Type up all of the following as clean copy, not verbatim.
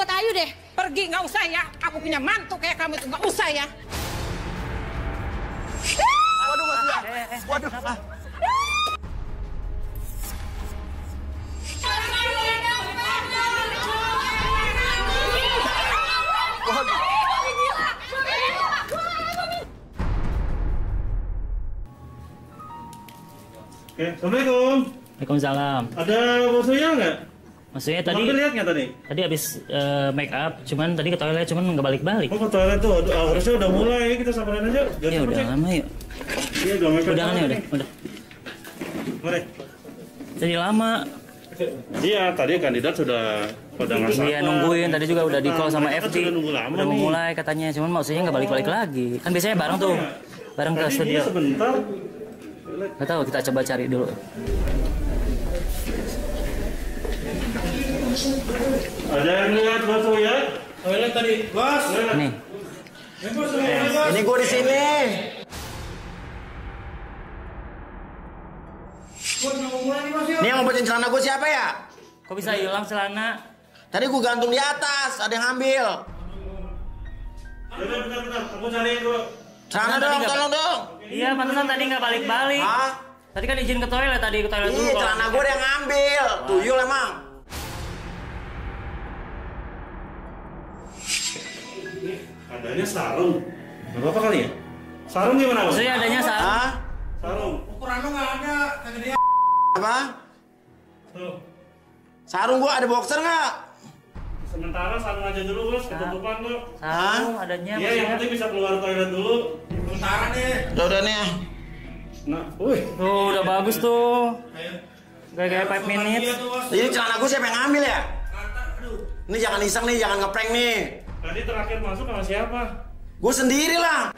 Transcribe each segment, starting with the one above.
buat Ayu deh. Pergi, nggak usah ya. Aku punya mantu kayak kamu itu, nggak usah ya. Waduh, waduh. Oke, Assalamualaikum. Waalaikumsalam. Ada bosnya nggak? Maksudnya tadi Mampir lihat nggak tadi? Tadi habis make up, cuman tadi ke toilet, cuman nggak balik-balik. Oh, ke toilet tuh. Harusnya udah mulai, kita samperin aja. Ya udah lama yuk. Iya, udah mepet. Udah kan ya, udah. Mari. Jadi lama. Iya, tadi kandidat sudah pada ngasih. Iya, nungguin. Tadi juga udah di call sama FD. Sudah nunggu lama udah mau mulai katanya, cuman maksudnya nggak balik-balik lagi. Kan biasanya bareng tuh. Bareng ke studio. Sebentar. Nggak tahu, kita coba cari dulu. Ada yang lihat bos ya? Toilet tadi, bos. Nih. Ini gue di sini. Ini yang ngumpetin celana gue siapa ya? Kok bisa hilang celana? Tadi gue gantung di atas, ada yang ngambil. Bentar. Aku cari dulu. Celana dong, tolong dong. Iya, pantesan tadi nggak balik-balik. Hah? Tadi kan izin ke toilet, tadi ke toilet dulu. Iya, celana gue ada yang ngambil. Tuyul emang. Adanya sarung. Gak apa-apa kali ya? Sarung gimana bos? Maksudnya adanya sarung. Hah? Sarung. Ukuran lu nggak ada, kegedean. Apa? Tuh. Sarung gue ada boxer nggak? Sementara sarung aja dulu bos, ketutupan tuh. Sarung adanya. Iya, yang penting bisa keluar toilet dulu. Sementara nih. Udah nih. Nah, wih. Tuh, udah bagus tuh. Kayak 5 minutes. Ini celana gue siapa yang ngambil ya? Ini jangan iseng nih, jangan ngeprank nih. Tadi terakhir masuk sama siapa? Gue sendiri lah.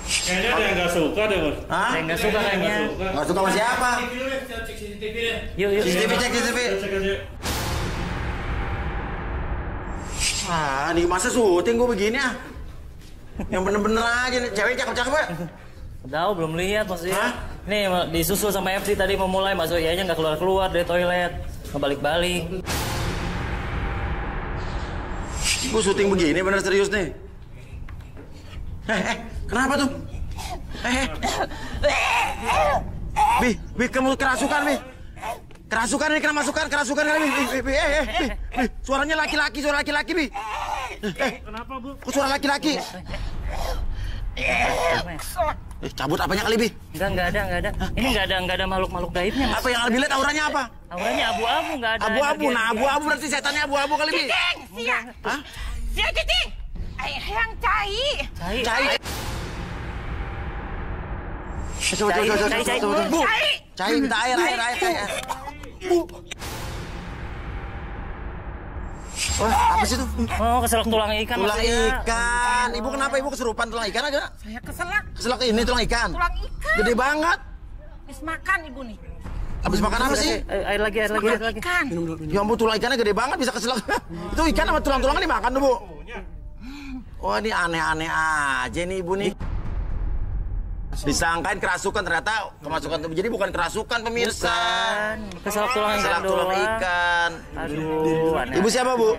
Kayaknya ada yang gak suka deh bos. Hah? Saya nggak suka kayaknya. Nggak suka sama siapa? CCTV dulu deh, kita cek CCTV deh. Yuk. CCTV cek CCTV. Cek aja. Ah, di masa syuting gue begini ah. Yang bener-bener aja nih, cewek cakep-cakep ya? Tahu belum lihat maksudnya. Hah? Nih disusul sama FC tadi mau mulai, Mas Zoyanya nggak keluar dari toilet, nggak balik-balik. Gue syuting begini bener serius nih. Kenapa tuh? Bi, kamu kerasukan, Bi. Kerasukan ini kena masukan, kerasukan kali, Bi. Suaranya laki-laki, suara laki-laki, Bi. Kenapa bu? Kok suara laki-laki? Cabut apanya kali, Bi? Enggak ada. Ini nggak ada makhluk gaibnya. Mas. Apa yang Albi lihat auranya apa? Auranya abu-abu, nggak ada. Abu-abu, energi. nah abu-abu berarti setannya abu-abu kali, Bi. Cicing, sia. Hah? Sia, Cicing. Yang cai. Cai. Coba. Bu, cai minta air. Wah, apa sih itu? Oh, keselak tulang ikan. Tulang maksudnya. ikan. Ibu kenapa ibu kesurupan tulang ikan aja? Saya keselak. Keselak ini tulang ikan. Tulang ikan. Gede banget. Habis makan ibu nih. Habis makan apa sih? Air lagi. Ikan. Ya ampun, tulang ikannya gede banget bisa keselak. Itu ikan sama tulang-tulangnya dimakan tuh, Bu. Wah, ini aneh-aneh aja nih ibu nih. Disangkain kerasukan, ternyata kemasukan tubuh. Jadi bukan kerasukan pemirsa. Keselak tulang ikan Keselak tulang doang. ikan. Aduh, aneh. Ibu siapa, Bu?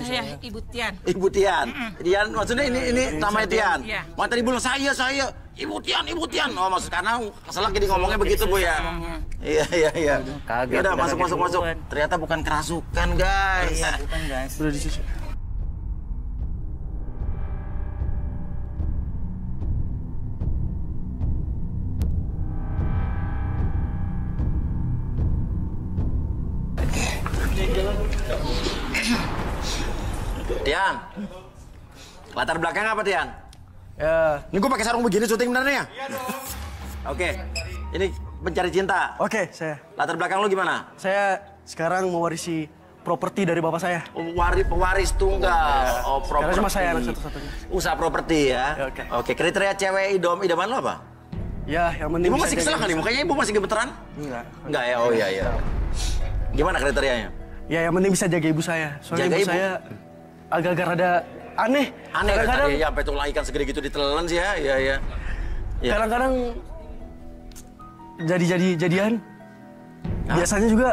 Saya Ibu Tian. Ibu Tian. Tian maksudnya ini namanya Tian. Iya. Mak tadi bilang saya. Ibu Tian. Oh, maksud karena keselak jadi ngomongnya begitu, Bu ya. Iya. Kaget. Udah masuk. duluan. Ternyata bukan kerasukan, guys. Iya, bukan guys. Udah disusul. Tian, latar belakang apa Tian? Ya. Ini gue pakai sarung begini syuting benernya? Iya dong. Oke, ini pencari cinta. Oke, saya. Latar belakang lu gimana? Saya sekarang mewarisi properti dari bapak saya. Pewaris tunggal. Oh, Sekarang properti. cuma saya anak satu-satunya. Usaha properti ya? Ya, oke. Oke, kriteria cewek idaman lo apa? Ya, yang penting Ibu bisa masih jaga kesel kali, emosi. mukanya ibu masih gemeteran? Enggak. Enggak ya, oh iya. Gimana kriterianya? Ya, yang penting bisa jaga ibu saya. Soalnya Jaga ibu ibu? saya agak-agak rada aneh. Aneh kan Kadang-kadang tadi ya, sampai tulang ikan segede gitu ditelan sih ya, iya. Ya. kadang-kadang jadian. Biasanya juga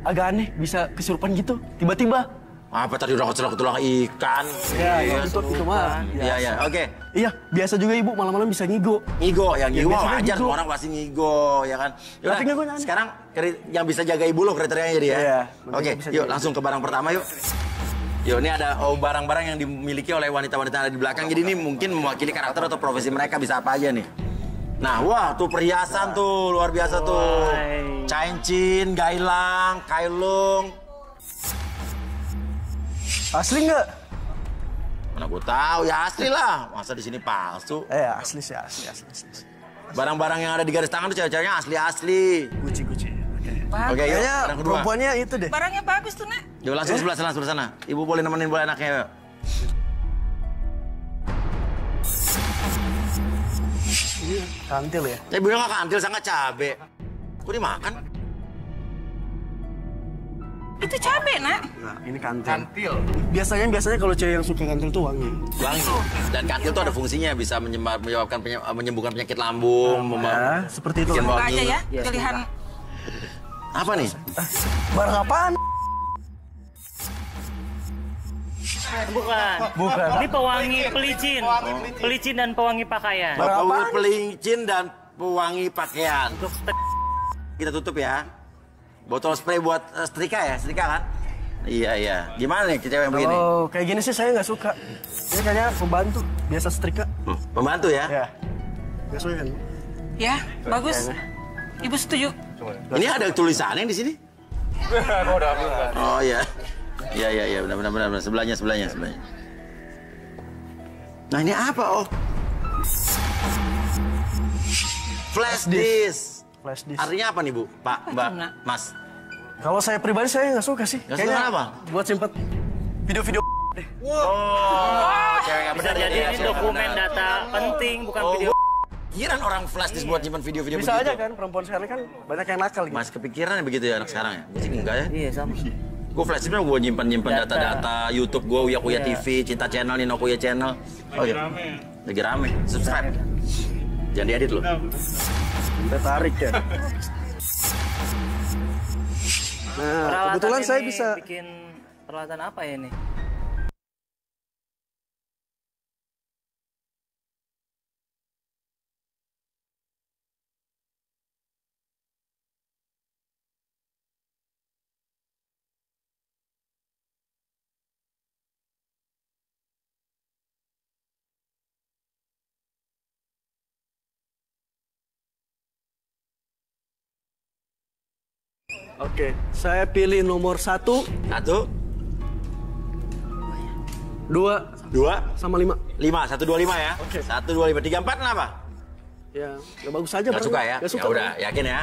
agak aneh, bisa kesurupan gitu, tiba-tiba. Apa tadi udah kecelok tulang ikan? Ya, itu mah. Iya, oke. Iya, biasa juga ibu malam-malam bisa ngigo. Ngigo, ya ngigo biasanya wajar, ngigo. semua orang pasti ngigo, ya kan? Yaudah, Tapi ngigo aneh. sekarang yang bisa jaga ibu lo kriterianya jadi ya? Iya, Oke, bisa yuk jaga. langsung ke barang pertama yuk. Yuk, ini ada barang-barang yang dimiliki oleh wanita-wanita yang ada di belakang. Jadi ini mungkin mewakili karakter atau profesi mereka, bisa apa aja nih. Nah, wah tuh perhiasan tuh, luar biasa tuh. Cincin, gailang, kailung. Asli nggak? Mana gue tahu, ya asli lah. Masa di sini palsu? Asli sih, asli. Barang-barang yang ada di garis tangan tuh cewek-ceweknya asli-asli. Gucci. Oke, yuk, Kayaknya barang kedua. perempuannya itu deh. Barangnya bagus tuh, Nak. Yuk langsung sebelah sana. Ibu boleh nemenin boleh anaknya yuk. Kantil ya? Saya bilang nggak kantil, sangat cabe. Kok dimakan? Itu cabe, Nak. Nah, ini kantil. Biasanya kalau cewek yang suka kantil tuh wangi. Wangi. Dan kantil tuh ada fungsinya, bisa menyembuhkan penyakit lambung, Ya, seperti itu. bikin Semoga wangi. aja ya, pilihan. Apa nih? Barang apaan? Bukan. Ini pewangi pelicin. Pelicin dan pewangi pakaian. Bau pelicin dan pewangi pakaian. Untuk Kita tutup ya. Botol spray buat setrika kan? Iya. Gimana nih cewek yang begini? Oh, kayak gini sih saya nggak suka. Ini kayaknya pembantu, biasa setrika. Pembantu ya? Ya. Nggak suka kan? Ya, bagus. Ibu setuju. Ini ada tulisannya di sini? Oh iya. Iya, benar. Sebelahnya. Nah, ini apa, oh? Flash disk. Flash disk. Artinya apa nih, Bu? Pak, Mbak, Nak? Mas? Kalau saya pribadi saya nggak suka sih. Nggak suka apa? Buat simpen video-video deh. Oh, cewek yang bisa benar jadi ini dokumen data penting, bukan video. Pikiran orang flash disk buat simpan video-video Bisa begitu. aja kan, perempuan sekarang kan banyak yang nakal gitu. Mas kepikiran begitu ya anak sekarang ya? Gue sih enggak ya. Iya, sama. Gue flash disk gue nyimpan Data. data-data YouTube gue, Uya Kuya Iya. TV, Cinta Channel, Nino Kuya Channel. Lagi rame. Subscribe. Jangan diedit loh. Kita tarik ya. Nah, Peralatan kebetulan saya ini bisa. bikin peralatan apa ya ini? Oke, saya pilih nomor 1, 1, 2, 2, sama 5. 5. 1, 2, 5 ya. Oke. 1, 2, 5. 3, 4 kenapa? Ya, nggak bagus aja. Gak suka ya? Nggak suka. Ya udah, yakin ya.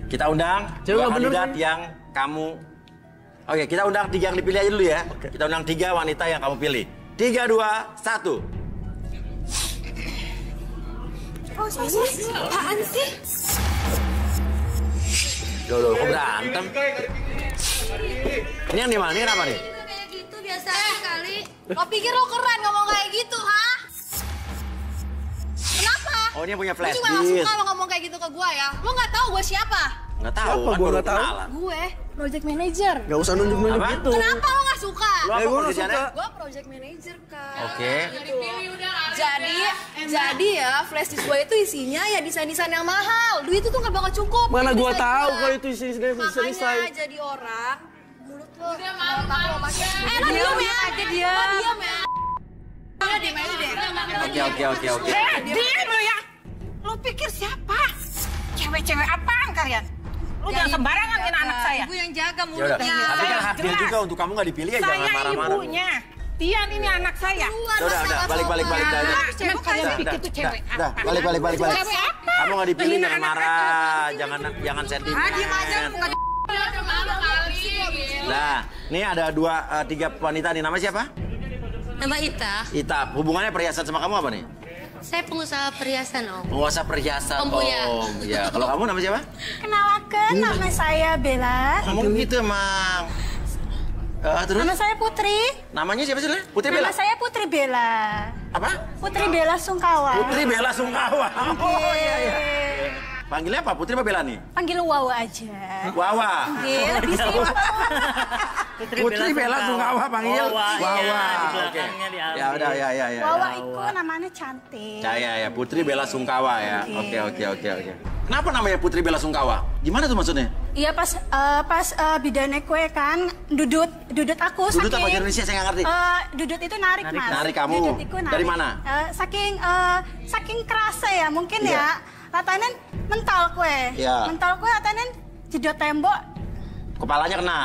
Kita undang Cewek 2 nggak bener kandidat sih. yang kamu. Oke, kita undang 3 yang dipilih aja dulu ya. Kita undang 3 wanita yang kamu pilih. 3, 2, 1. Apaan sih? Loh, kok berantem? Ini yang di mana? Ini kenapa nih? Kayak gitu biasa kali. Lo pikir lo keren ngomong kayak gitu, ha? Kenapa? Oh, ini yang punya flash Gue juga gak disk. suka lo ngomong kayak gitu ke gue ya. Lo gak tahu gue siapa? Nggak tahu, Siapa? kan Gua baru nggak tahu. kenalan. Gue project manager. Nggak usah nunjuk-nunjuk Apa? gitu. Kenapa lo gak suka? Lo apa gua nggak pekerjaannya? suka. Gue project manager, Kak. Oke. Jadi ya flash disk gue itu isinya ya desain-desain yang mahal. Duit itu tuh gak bakal cukup. Mana Desain gua tahu gua. kalau itu desain. Makanya jadi orang mulut lo. Udah malu lo diem ya. Aja dia. Lo diem ya. Udah diem aja deh. Oke. Diam lo ya. Lo pikir siapa? Cewek-cewek apaan kalian? Lo jangan sembarangan ngina anak saya. Ibu yang jaga Ya udah. mulutnya. Tapi kan hak dia Jelas. juga untuk kamu nggak dipilih ya, jangan Saya marah-marah. ibunya. Tian ini anak saya. Udah, balik. Emang kalian pikir tuh cewek Udah, apa? balik. Cewek apa? Kamu nggak dipilih, Menghina jangan anak marah, jangan sentimen. Diem aja muka Nah, ini ada 3 wanita nih. Nama siapa? Nama Ita, Ita. Hubungannya perhiasan sama kamu apa nih? saya pengusaha perhiasan Om. Penguasa perhiasan. Om Buya. Ya. Kalau kamu nama siapa? Kenalkan, nama saya Bella. Kamu gitu emang. Terus Nama saya Putri. namanya siapa sih? Putri Bella. Nama saya Putri Bella. Apa? Putri Bella Sungkawa. Putri Bella Sungkawa. Oh iya. Panggilnya apa? Putri apa Bella nih? Panggil Wawa aja. Wawa. Panggil lebih sih. Putri Bella Sungkawa panggil Wawa. Wawa. Iya, di Oke. belakangnya diambil. Ya udah ya. Wawa itu namanya cantik. Ya, Putri Bella Sungkawa ya. Oke. Kenapa namanya Putri Bella Sungkawa? Gimana tuh maksudnya? Iya pas bidannya kue kan dudut aku Dudut apa Indonesia saya nggak ngerti. Dudut itu narik mas. Narik kamu. Dudut itu narik. Dari mana? Saking kerasa ya mungkin ya. Latanen mental kue. Iya. Mental kue latanen jedot tembok. Kepalanya kena.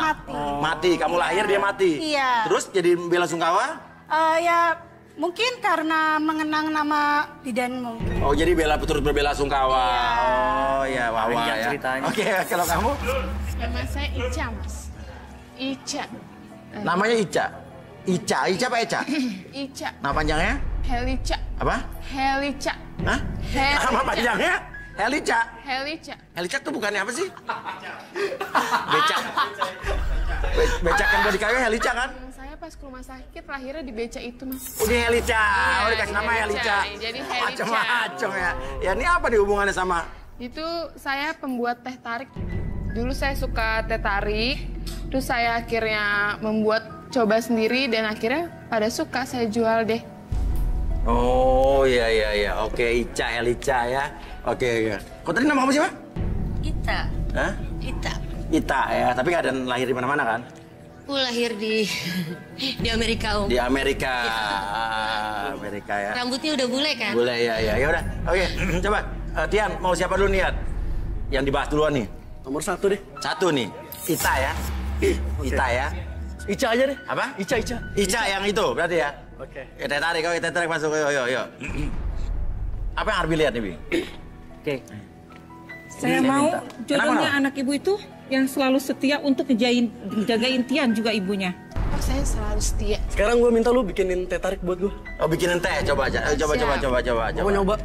Mati. Kamu lahir dia mati. Iya. Terus jadi Bella Sungkawa? Ya mungkin karena mengenang nama bidan mungkin. Oh jadi Bella turut berbela Sungkawa. Iya. Oh ya Wawa Panjang ya. ceritanya. Oke, kalau kamu? Nama saya Ica, Mas. Ica. Namanya Ica. Ica apa Eca? Ica. Nama panjangnya? Helica. Apa? Helica. Hah? Nama panjangnya? Helica. Helica. Helica tuh bukannya apa sih? Becak. Becak yang di kayu Helica kan? Saya pas ke rumah sakit lahirnya di beca itu, Mas. Udah Helica. Iya, Oh dikasih nama Helica. Helica. Jadi Helica. Macam-macam ya. Ya ini apa nih hubungannya sama? Itu saya pembuat teh tarik. Dulu saya suka teh tarik, terus saya akhirnya membuat coba sendiri dan akhirnya pada suka, saya jual deh. Oh iya. Oke, Ica, Helica ya. Oke. Kok tadi nama kamu siapa? Ita. Hah? Ita. Ita ya, tapi nggak ada lahir di mana-mana kan? Aku lahir di Amerika, Om. Di Amerika. Amerika ya. Rambutnya udah bule kan? Boleh ya. Ya udah. Oke, coba Tian mau siapa dulu nih, Tian? Yang dibahas duluan nih. Nomor 1 deh. Satu nih. Ita ya. Ita ya. Ica aja deh. Apa? Ica. Ica yang itu berarti ya. Oke. Teh tarik masuk. Yuk. Apa yang Arbi lihat nih, Bi? Oke. Saya mau jodohnya Kenapa? anak ibu itu yang selalu setia untuk ngejagain Tian juga ibunya. Oh, saya selalu setia. Sekarang gue minta lu bikinin teh tarik buat gue. Oh, bikinin teh. Coba aja. Coba. Mau nyoba?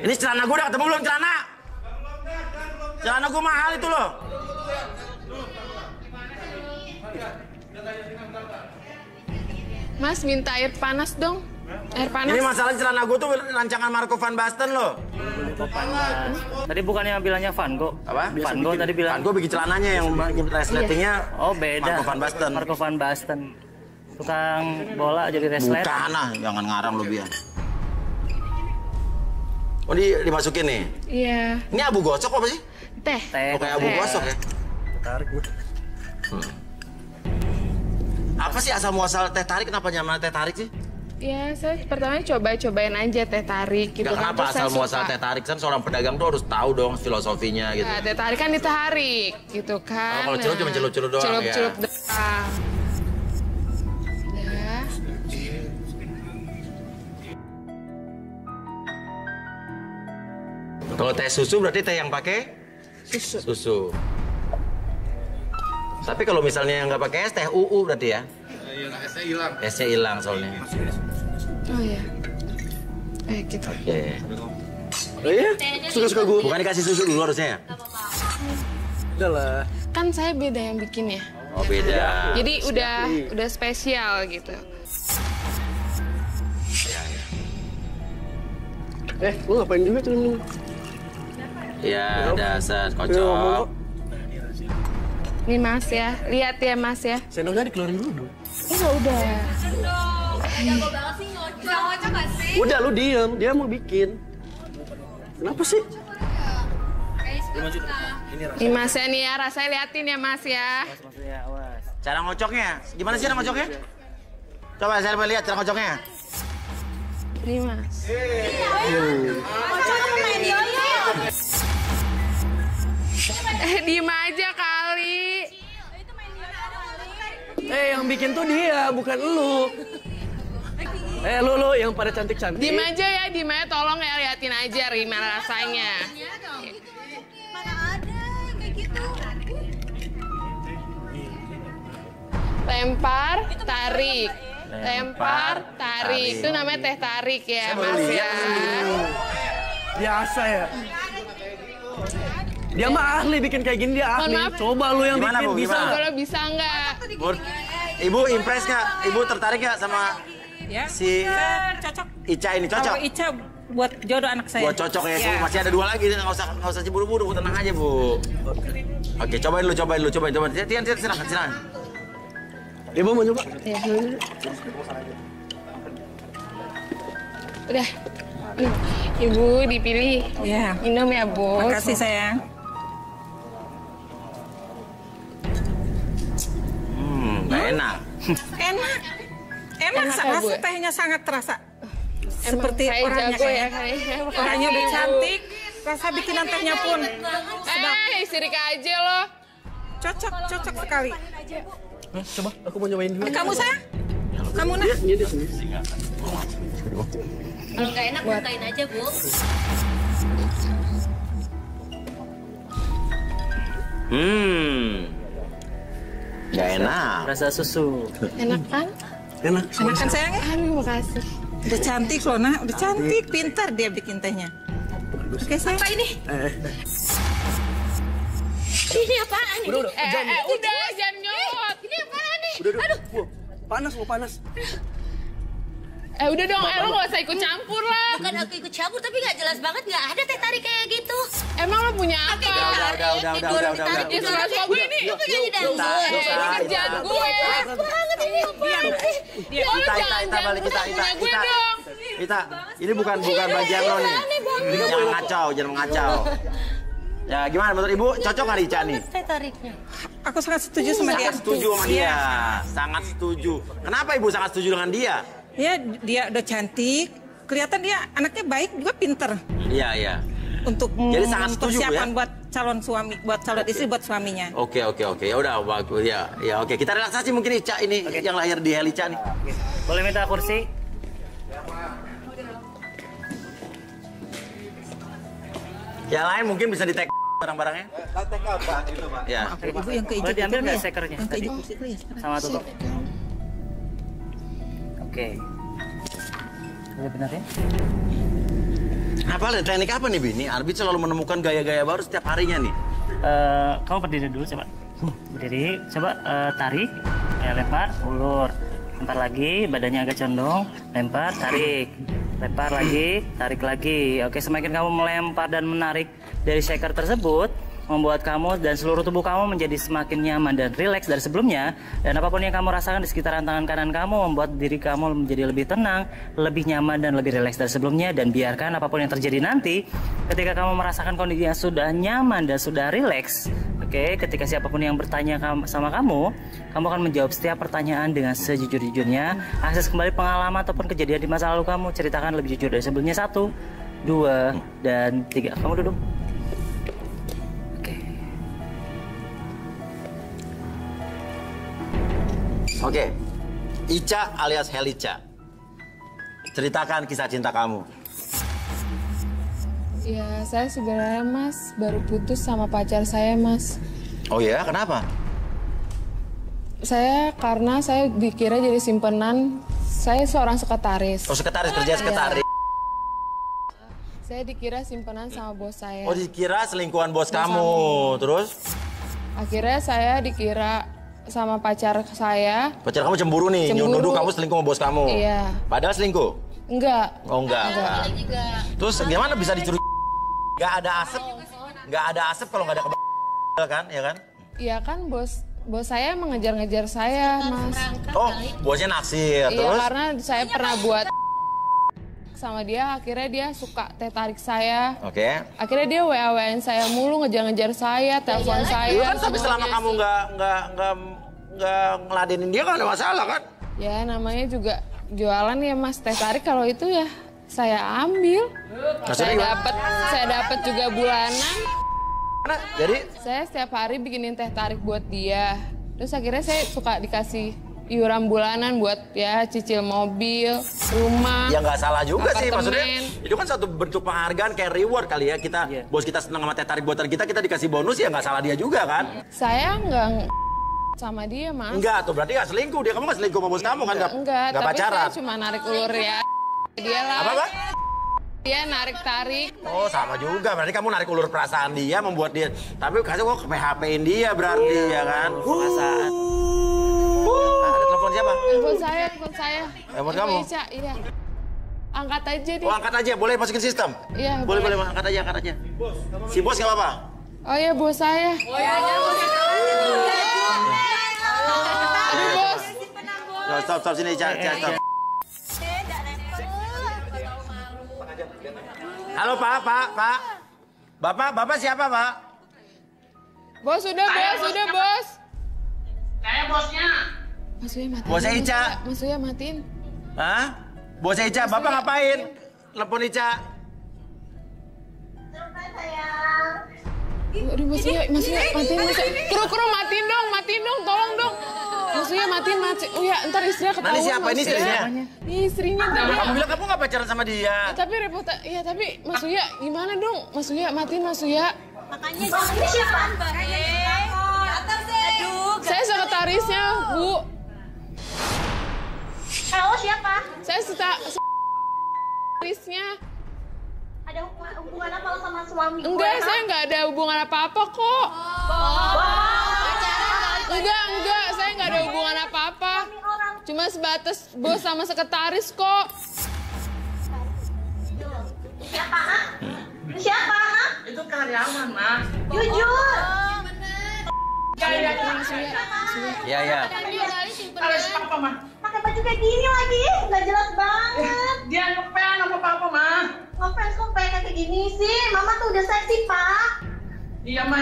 Ini celana gue udah ketemu belum celana? Celana gue mahal itu loh. Mas, minta air panas dong. Air panas. Ini masalah celana gue tuh rancangan Marco van Basten loh. Tadi bukannya bilangnya Van Gogh? Apa? Van Gogh tadi bilang. Van Gogh bikin celananya yang resletingnya. Oh beda. Marco van Basten. Marco van Basten. Tukang bola jadi wrestler. Bukan ah, jangan ngarang lu biar. Oh dimasukin nih. Iya. Ini abu gosok apa sih? Teh. Teh. Oke abu gosok ya. Tarik gue. Apa sih asal muasal teh tarik? Kenapa nyaman teh tarik sih? Ya, saya pertama cobain aja teh tarik gitu. Gak kenapa Terus saya asal muasal suka. teh tarik kan seorang pedagang tuh harus tahu dong filosofinya gitu. Nah, teh tarik kan ditarik gitu kan. Oh, kalau celup cuma celup-celup doang ya? Celup doang. Udah. Kalau teh susu berarti teh yang pakai susu. Tapi kalau misalnya yang nggak pakai es teh UU berarti ya? Esnya hilang. Esnya hilang soalnya. Oh iya. Gitu. Oke. Oh iya? Suka-suka gue. Bukan dikasih susu dulu harusnya ya? Udah lah. Kan saya beda yang bikin ya. Oh beda. Jadi udah spesial gitu. Lu ngapain juga tuh? Ya dasar kocok. Nih Mas ya, lihat ya Mas ya. Sendoknya dikeluarin dulu. Iya udah. Jago banget sih ngocok gak sih? Udah lu diem, dia mau bikin. Kenapa sih? Nih Mas ya nih ya, rasanya liatin ya Mas ya. Cara ngocoknya, gimana sih cara ngocoknya? Coba saya mau lihat cara ngocoknya. Nih Mas. Diem aja kali. Yang bikin tuh dia, bukan lu. Lu yang pada cantik-cantik. Diem aja ya, diem aja tolong ya liatin aja gimana rasanya. Mana ada kayak gitu. Lempar, tarik. Lempar, tarik. Itu namanya teh tarik ya, Mas ya. Biasa ya. Dia mah ahli bikin kayak gini, dia ahli. Mohon maaf. Coba lu yang Gimana, bikin, Bu? bisa Gimana? nggak? Kalau bisa nggak? Ibu impress nggak? Ibu tertarik nggak sama Ya. si Cocok. Ica ini? Cocok? Kalau Ica buat jodoh anak saya. Buat cocok ya, Bu. Masih ada 2 lagi, nggak usah buru-buru, Bu. Tenang aja, Bu. Oke, cobain dulu. Tian, silakan. Ibu mau coba? Ya, dulu. Udah. Ibu dipilih. Ya. Minum ya, Bu. Makasih sayang. Nggak enak. Enak. Enak ya, Bu? Rasa tehnya sangat terasa. Emang Seperti saya orangnya jago ya, kayaknya. kayaknya. Orangnya udah cantik. Rasa bikinan tehnya pun sedap. Sirik aja loh. Cocok sekali. Coba, aku mau nyobain dulu. Kamu sayang? Kamu nak? Iya, dia sini. Kalau nggak enak, bukain aja, Bu. Nggak enak. Rasa susu. Enak kan? Enak. Enak kan sayang ya? Aduh, makasih. Udah cantik loh, nak. Udah cantik. Pintar dia bikin tehnya. Oke, sayang. Apa ini? Ini apaan ini? Udah, jangan nyolot. Ini apaan nih? Udah. Panas, mau panas. Udah dong, lo gak usah ikut campur lah. Bukan aku ikut campur, tapi nggak jelas banget. Nggak ada teh tarik kayak gitu. Emang lo punya apa? Udah. Ya suka gue ini. Lu punya di dalam. Ini kerjaan gue. Banget ini apaan? Ya lo jangan balik kita. punya gue dong. Kita, ini bukan bagian lo nih. Jangan mengacau. Ya gimana menurut Ibu? Cocok nggak Ica nih? Teh tariknya. Aku sangat setuju sama dia. Sangat setuju. Kenapa Ibu sangat setuju dengan dia? Ya, dia udah cantik. Kelihatan dia anaknya baik juga pinter. Iya. Untuk Jadi sangat setuju, persiapan Bu, ya? buat calon suami, buat calon istri, buat suaminya. Oke. Ya udah bagus. Ya oke. Kita relaksasi mungkin Ica ini yang lahir di Helica nih. Boleh minta kursi? Yang lain mungkin bisa di-tag barang-barangnya. Tag apa itu, Pak? Ya. Ibu yang ke Boleh diambil nggak ya? sekernya Yang ke tadi? ibu kursi dulu ya sekarang. Sama tutup. Oke. Udah benar ya? Apa teknik apa nih, Bini? Arbit selalu menemukan gaya-gaya baru setiap harinya nih. Kamu berdiri dulu coba. Berdiri, coba tarik, lempar, ulur. Lempar lagi, badannya agak condong, lempar, tarik. Lempar lagi, tarik lagi. Oke, semakin kamu melempar dan menarik dari shaker tersebut, membuat kamu dan seluruh tubuh kamu menjadi semakin nyaman dan rileks dari sebelumnya. Dan apapun yang kamu rasakan di sekitaran tangan kanan kamu membuat diri kamu menjadi lebih tenang, lebih nyaman dan lebih rileks dari sebelumnya. Dan biarkan apapun yang terjadi nanti, ketika kamu merasakan kondisi yang sudah nyaman dan sudah rileks, oke, ketika siapapun yang bertanya sama kamu akan menjawab setiap pertanyaan dengan sejujur-jujurnya. Akses kembali pengalaman ataupun kejadian di masa lalu kamu, ceritakan lebih jujur dari sebelumnya. 1, 2, dan 3. Kamu duduk. Oke. Ica alias Helica. Ceritakan kisah cinta kamu. Ya, saya sebenarnya Mas baru putus sama pacar saya, Mas. Oh ya, kenapa? Karena saya dikira jadi simpenan. Saya seorang sekretaris. Oh, sekretaris, kerja sekretaris. Saya dikira simpenan sama bos saya. Oh, dikira selingkuhan bos kamu. Terus? Akhirnya saya dikira sama pacar saya. Pacar kamu cemburu nih, nuduh kamu selingkuh sama bos kamu. Iya. Padahal selingkuh? Enggak. Oh, enggak. Terus gimana bisa dicurigai? Nggak ada asap kalau nggak ada kan, ya kan? Iya kan, bos saya mengejar-ngejar saya, Mas. Oh, bosnya naksir. Iya, terus? karena saya pernah buat sama dia, akhirnya dia suka teh tarik saya. Oke. Akhirnya dia WA-WA-in saya mulu, ngejar-ngejar saya, telepon saya. Kan tapi selama kamu nggak ngeladenin dia kan ada masalah kan? Ya namanya juga jualan ya Mas, teh tarik kalau itu ya saya ambil. Saya dapat juga bulanan. Jadi saya setiap hari bikinin teh tarik buat dia. Terus akhirnya saya suka dikasih iuran bulanan buat ya cicil mobil, rumah. Ya nggak salah juga sih, apartemen. maksudnya itu kan satu bentuk penghargaan kayak reward kali ya, kita bos kita senang sama teh tarik buatan kita dikasih bonus, ya nggak salah dia juga kan? Saya nggak sama dia, Mas. Enggak tuh, berarti nggak selingkuh dia, kamu nggak selingkuh sama bos kamu kan? Enggak, tapi pacaran. saya cuma narik ulur ya dia lah. Apa? Dia narik-tarik. Oh sama juga, berarti kamu narik ulur perasaan dia, membuat dia, tapi kasih kok PHP-in dia berarti ya kan? Perasaan. Ada telepon siapa? Telepon saya. Telepon kamu? Ica, iya. angkat aja deh. Oh, angkat aja, boleh masukin sistem? Iya, boleh, angkat aja. Si bos nggak apa-apa? Oh iya, bos saya. Oh iya, Aduh, bos. Stop sini, stop. Halo, Pak. Bapak siapa, Pak? Bos, udah, bos. Saya bosnya. Mas Uya matiin. Bosnya Ica. Mas Uya matiin. Hah? Bosnya Ica, Bapak ngapain? Telepon Ica. Aduh, Mas Uya matiin. Kru matiin dong, tolong dong. Mas Uya matiin. Uya, ntar istrinya ketahuan. Nah, siapa? Ini istrinya? Istrinya tadi. Kamu bilang kamu nggak pacaran sama dia. Tapi repot. Iya, tapi Mas Uya gimana dong? Mas Uya matiin, Mas Uya. Makanya ini siapa? Saya sekretarisnya, Bu. Halo, siapa? Saya sekretarisnya. Ada hubungan apa lo sama suami gue? Enggak, saya nggak ada hubungan apa-apa kok. Enggak, saya nggak ada hubungan apa-apa. Cuma sebatas bos sama sekretaris kok. Siapa, ha? Siapa, ha? Itu karyawan, Ma. Jujur. Iya. Harus apa, Ma? Pakai baju kayak gini lagi, nggak jelas banget. Dia ngepel apa apa, Ma? Ngefans kok kayak gini sih? Mama tuh udah seksi, Pak. Iya, Ma.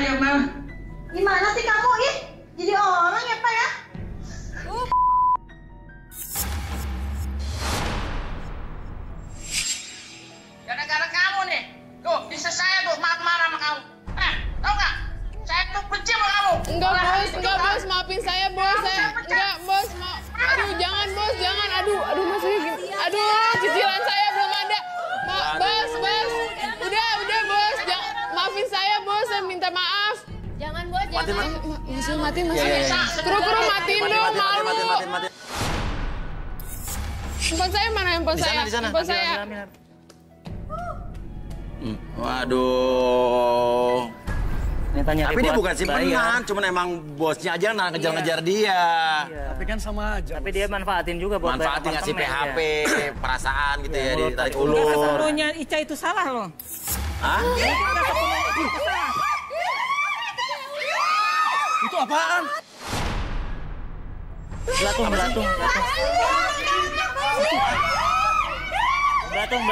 Gimana sih kamu, ih? Jadi orang ya, Pak ya? Gara-gara kamu nih. Tuh, bisa saya tuh marah-marah sama kamu. Tau nggak? Saya tuh benci sama kamu. Enggak, bos, maafin saya, bos. Enggak, bos, aduh, jangan, bos, jangan. Aduh, Mas Uya gini. Aduh, cicilan saya belum ada. Bos. Udah, bos. Maafin saya, bos. Saya minta maaf. Jangan, bos, jangan. Mas Uya matiin. Kru matiin dong, malu. Handphone saya mana, handphone saya? Di sana. Handphone saya. Waduh. Tapi dia bukan simpenan, cuman emang bosnya aja ngejar-ngejar dia. Tapi kan sama aja. Tapi dia manfaatin juga buat Manfaatin ngasih PHP, perasaan gitu ya, ditarik Enggak ulur. sepenuhnya Ica itu salah loh. Hah? Itu apaan? Belatung.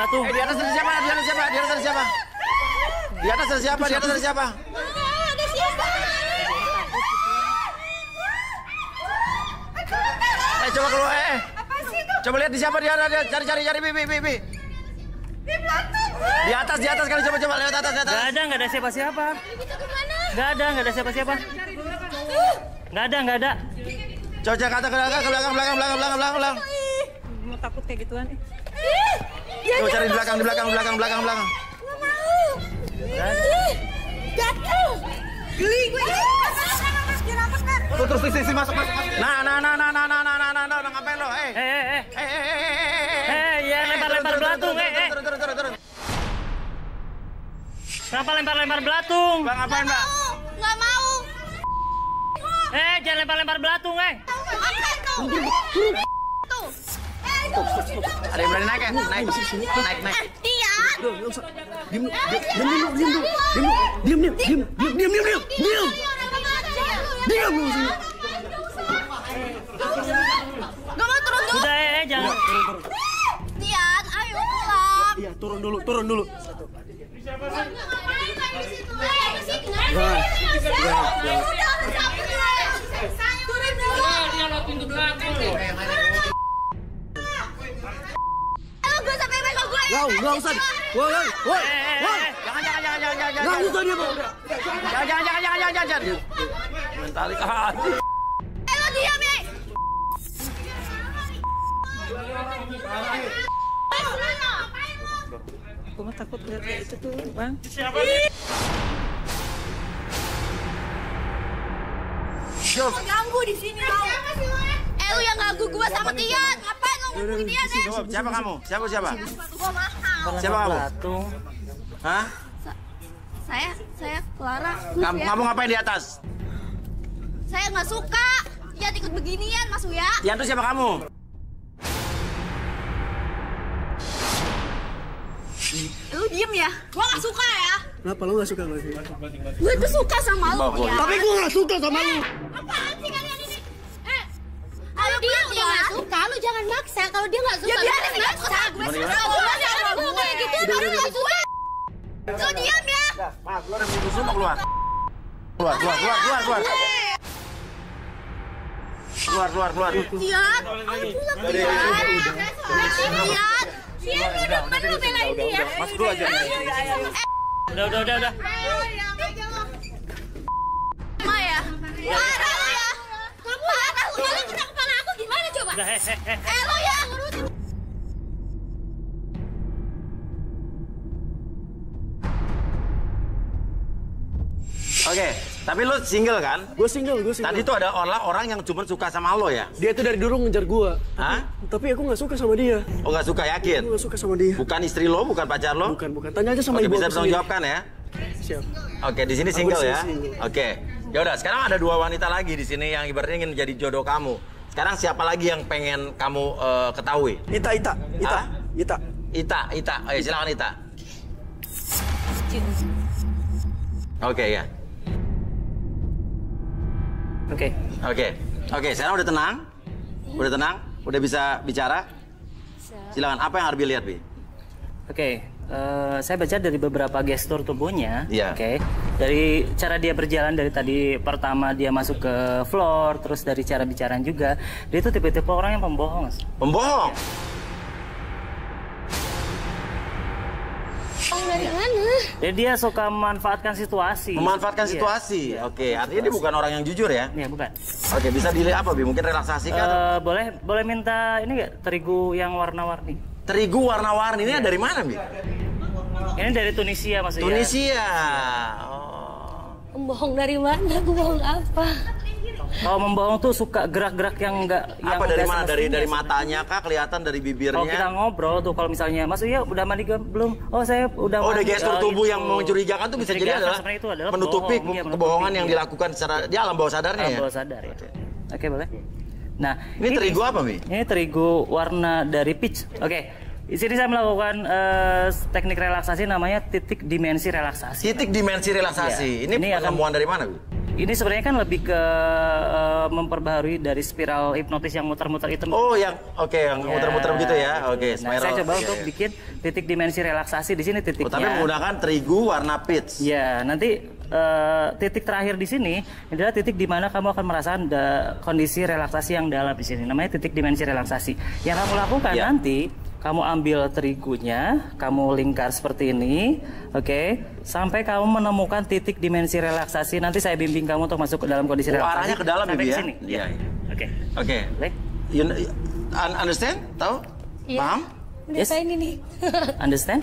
Di atas ada siapa? Di atas ada siapa? Coba keluar, Coba lihat di siapa dia ada, cari, Bibi. Di atas kali, coba lihat atas. Nggak ada siapa-siapa. Nggak ada siapa-siapa. Nggak ada. Coba cek ke belakang. Mau takut kayak gituan. Coba cari di belakang. Geli gue. Terus sisi masuk. Nah, ngapain lo? Ya lempar belatung, Turun. Kenapa lempar belatung? Bang, ngapain, Mbak? Nggak mau. Jangan lempar belatung, Tuh. Ada yang berani naik ya? Naik. Tian. Diam lu sini. Gak mau turun dulu. Udah, jangan. Tian, ayo pulang. Iya, turun dulu. Enggak usah. Woi. Jangan. Enggak usah dia, Bang. Jangan. Mentalik aja. Lo diam, ya. Aku mah takut lihat kayak itu tuh, Bang. Ganggu di sini lo. Lu yang ganggu gua sama Tian. Ngapain lo ngomongin Tian, Siapa kamu? Siapa? Gua mahal. Siapa kamu? Hah? Saya Clara. Kamu ngapain di atas? Saya nggak suka. Tian ikut beginian, Mas Uya. Tian tuh siapa kamu? diem ya. Gue gak suka ya. Kenapa lo gak suka gue sih? Gue tuh suka sama lo ya. Tapi gue gak suka sama lo. Apaan sih kalian ini? Kalau dia udah gak suka, lu jangan maksa. Kalau dia gak suka, ya biarin dia maksa. Gue suka. Gue kayak gitu, tapi lu gak suka. Lu diam ya. Mas, keluar dari musuh mau keluar. Keluar. Keluar. Tian, Tian, lu demen lu belain dia. Mas dulu aja. Udah. Ma ya? Parah lu ya? Parah lu, lu kena kepala aku gimana coba? Lo ya, ngurutin. Oke, tapi lu single kan? Gue single. Tadi tuh ada orang yang cuma suka sama lo ya? Dia tuh dari dulu ngejar gue. Hah? Tapi aku gak suka sama dia. Oh gak suka, yakin? Aku gak suka sama dia. Bukan istri lo, bukan pacar lo? Bukan. Tanya aja sama ibu. Bisa bertanggung jawabkan ya? Siap. Oke, di sini single ya? Single. Oke. Ya udah, sekarang ada 2 wanita lagi di sini yang ibaratnya ingin menjadi jodoh kamu. Sekarang siapa lagi yang pengen kamu ketahui? Ita. Ayo silakan Ita. Oke ya. Oke, sekarang udah tenang? Udah bisa bicara? Silakan, apa yang Arbi lihat, Bi? Oke, saya baca dari beberapa gestur tubuhnya. Iya. Oke, dari cara dia berjalan dari tadi pertama dia masuk ke floor, terus dari cara bicaranya juga, dia itu tipe-tipe orang yang pembohong. Pembohong? Dari mana? Jadi dia suka memanfaatkan situasi. Memanfaatkan situasi. Iya. Oke, artinya dia bukan orang yang jujur ya? Iya, bukan. Oke, bisa dilihat apa, Bi? Mungkin relaksasi kan? Boleh minta ini nggak, terigu yang warna-warni? Terigu warna-warni ini dari mana, Bi? Ini dari Tunisia maksudnya. Tunisia. Bohong dari mana? Gue bohong apa? Kalau membohong tuh suka gerak-gerak yang enggak. Apa dari mana? Dari matanya kah? Kelihatan dari bibirnya? Kalau kita ngobrol tuh, kalau misalnya, Mas Uya udah mandi belum? Oh saya udah mandi. Oh, ada gestur tubuh yang mencurigakan tuh bisa jadi adalah menutupi kebohongan yang dilakukan secara di alam bawah sadarnya ya? Alam bawah sadar ya. Oke, boleh. Nah, ini terigu apa, Mi? Ini terigu warna dari peach. Oke. Di sini saya melakukan teknik relaksasi namanya titik dimensi relaksasi. Titik dimensi relaksasi. Ini penemuan dari mana, Bu? Ini sebenarnya kan lebih ke memperbaharui dari spiral hipnotis yang muter-muter itu. Oh, yang muter-muter gitu ya. Oke, nah, saya coba untuk bikin titik dimensi relaksasi di sini titiknya. Tapi menggunakan terigu warna peach. Ya, nanti titik terakhir di sini adalah titik di mana kamu akan merasakan kondisi relaksasi yang dalam di sini. Namanya titik dimensi relaksasi. Yang kamu lakukan nanti, kamu ambil terigunya, kamu lingkar seperti ini, oke, sampai kamu menemukan titik dimensi relaksasi. Nanti saya bimbing kamu untuk masuk ke dalam kondisi relaksasi. Arahnya ke dalam sampai ya? Sini. Iya. Oke. You understand? Tahu? Yeah. Paham? Yes. Ini. Understand?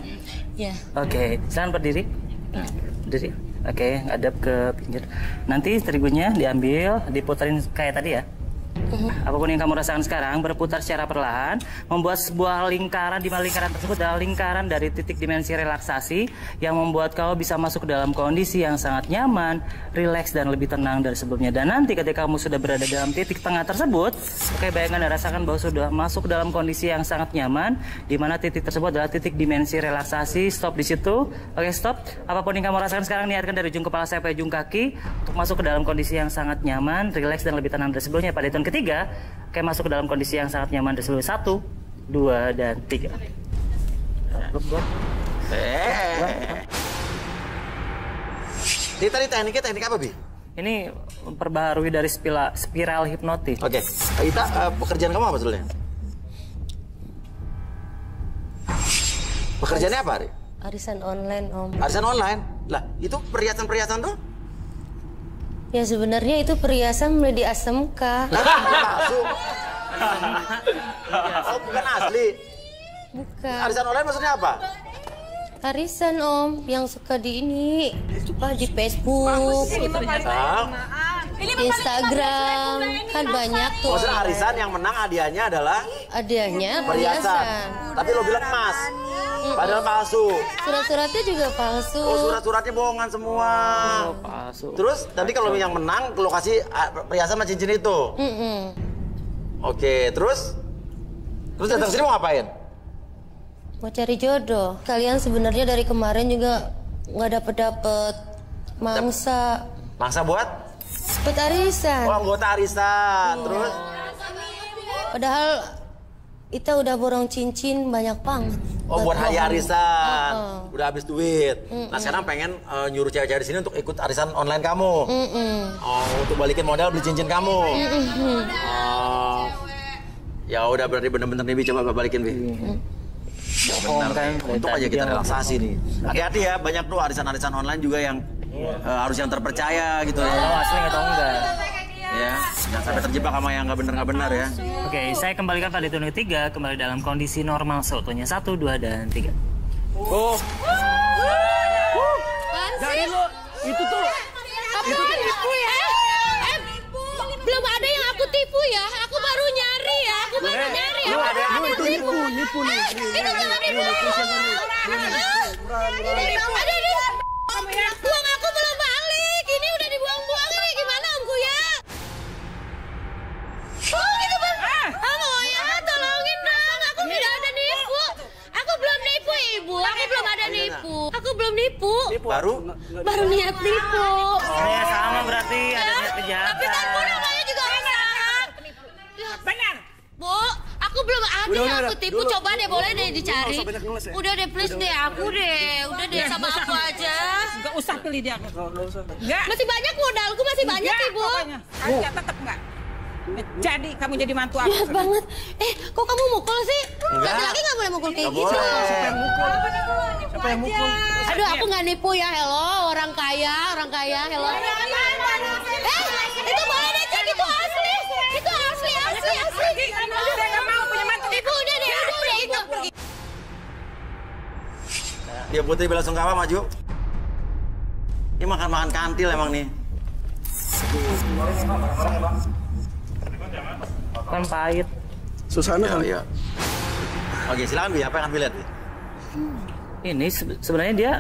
Ya. Oke, silakan berdiri. Berdiri. Oke, ngadep ke pinggir. Nanti terigunya diambil, diputerin kayak tadi ya. Apapun yang kamu rasakan sekarang berputar secara perlahan, membuat sebuah lingkaran, di mana lingkaran tersebut adalah lingkaran dari titik dimensi relaksasi yang membuat kamu bisa masuk ke dalam kondisi yang sangat nyaman, rileks dan lebih tenang dari sebelumnya. Dan nanti ketika kamu sudah berada dalam titik tengah tersebut, oke, bayangkan dan rasakan bahwa sudah masuk ke dalam kondisi yang sangat nyaman, di mana titik tersebut adalah titik dimensi relaksasi. Stop di situ. Oke, stop. Apapun yang kamu rasakan sekarang, niatkan dari ujung kepala sampai ujung kaki untuk masuk ke dalam kondisi yang sangat nyaman, rileks dan lebih tenang dari sebelumnya. Pada hitungan ketiga, oke, masuk ke dalam kondisi yang sangat nyaman dari sebelumnya. 1, 2, dan 3. Ini tadi teknik apa, Bi? Ini memperbaharui dari spiral hipnotis. Oke. Ita, pekerjaan kamu apa sebetulnya? Pekerjaannya apa, Ari? Arisan online, Om. Arisan online? Lah, itu perhiasan-perhiasan tuh? Ya sebenarnya itu perhiasan mulai di ASMK. Palsu. Oh, bukan asli. Bukan. Arisan online maksudnya apa? Arisan, Om, yang suka di ini, di Facebook, Instagram, kan banyak tuh. Maksudnya arisan yang menang hadiahnya adalah? Hadiahnya perhiasan. Tapi lo bilang emas. Padahal palsu. Surat-suratnya juga palsu. Oh, surat-suratnya bohongan semua. Oh, palsu. Terus nanti kalau yang menang lo kasih perhiasan sama cincin itu. Oke, terus datang sini mau ngapain? Mau cari jodoh. Kalian sebenarnya dari kemarin juga nggak dapet mangsa. Mangsa buat? Buat arisan. Oh, anggota arisan. Terus? Padahal kita udah borong cincin banyak banget. Oh, buat hari arisan. Udah habis duit. Nah, sekarang pengen nyuruh cewek-cewek di sini untuk ikut arisan online kamu. Oh, untuk balikin modal beli cincin kamu. Oh. Ya udah, berarti bener-bener nih, Bi, coba balikin, Bi. Bener, untuk aja kita relaksasi nih. Hati-hati ya, banyak tuh arisan-arisan online juga yang harus yang terpercaya gitu ya. Oh, asli atau enggak? Ya, jangan sampai terjebak sama yang nggak benar ya. Oke, saya kembalikan pada hitungan ketiga, kembali dalam kondisi normal seutuhnya. 1, 2, dan 3. Oh. Jadi lo itu tuh. Itu tipu ya? Belum ada yang aku tipu ya. Aku baru nyari ya. Aku baru nyari ya. Itu nipu nih. Itu jangan nipu. Uang aku belum balik. Ini udah dibuang-buang ini. Gimana Omku ya? Oh gitu Bang. Halo ya, tolongin dong. Aku tidak ada nipu. Aku belum nipu Ibu. Aku belum ada nipu. Aku belum nipu. Baru niat nipu. Oh, ya sama berarti ada niat kejahatan. Tapi kan Bu namanya juga orang. Benar. Bu, aku belum ada yang aku tipu. Coba deh, boleh deh dicari. Udah deh, please deh, aku deh. Udah deh, sama aku aja. Gak usah pilih dia. Enggak. Masih banyak modalku, masih banyak Ibu. Enggak, tetap enggak. Jadi kamu jadi mantu aku. Jahat banget. Kok kamu mukul sih? Laki-laki nggak boleh mukul kayak gitu. Siapa yang mukul? Aduh, aku nggak nipu ya. Hello, orang kaya. Hello. Itu boleh deh cek, itu asli. Itu asli. Saya nggak mau punya mantu. Ibu udah deh, itu. Ya, Putri Bela Sungkawa maju. Ini makan kantil emang nih. Kan pahit. Susana kan? Iya. Oke, silakan Bi, apa yang Bi lihat? Ini sebenarnya dia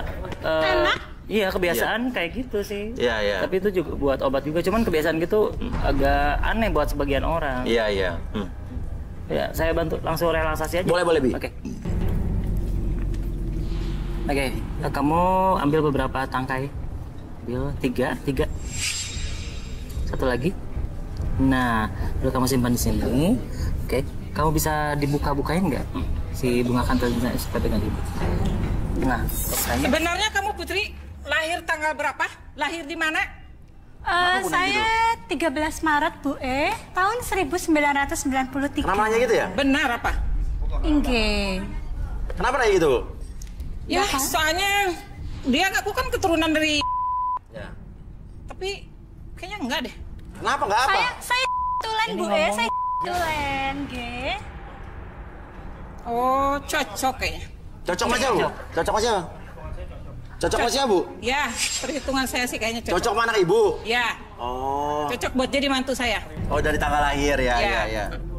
iya kebiasaan kayak gitu sih. Iya. Tapi itu juga buat obat juga, cuman kebiasaan gitu agak aneh buat sebagian orang. Iya. Ya, saya bantu langsung relaksasi aja. Boleh Bi. Oke, kamu ambil beberapa tangkai. Ambil 3. Satu lagi. Nah, lalu kamu simpan di sini. Oke, kamu bisa dibuka-bukain nggak si bunga kantilnya supaya pegang ibu? Nah, sebenarnya kamu Putri lahir tanggal berapa? Lahir di mana? Saya 13 Maret Bu tahun 1993. Namanya gitu ya? Benar apa? Inge. Kenapa kayak gitu? Ya, soalnya dia aku kan keturunan dari. Ya. Tapi kayaknya enggak deh. Kenapa enggak apa? Saya tulen Bu saya tulen G. Oh, cocok kayaknya. Cocok aja Bu? Cocok aja Bu? Ya, perhitungan saya sih kayaknya cocok. Cocok mana Ibu? Ya. Oh. Cocok buat jadi mantu saya. Oh, dari tanggal lahir ya.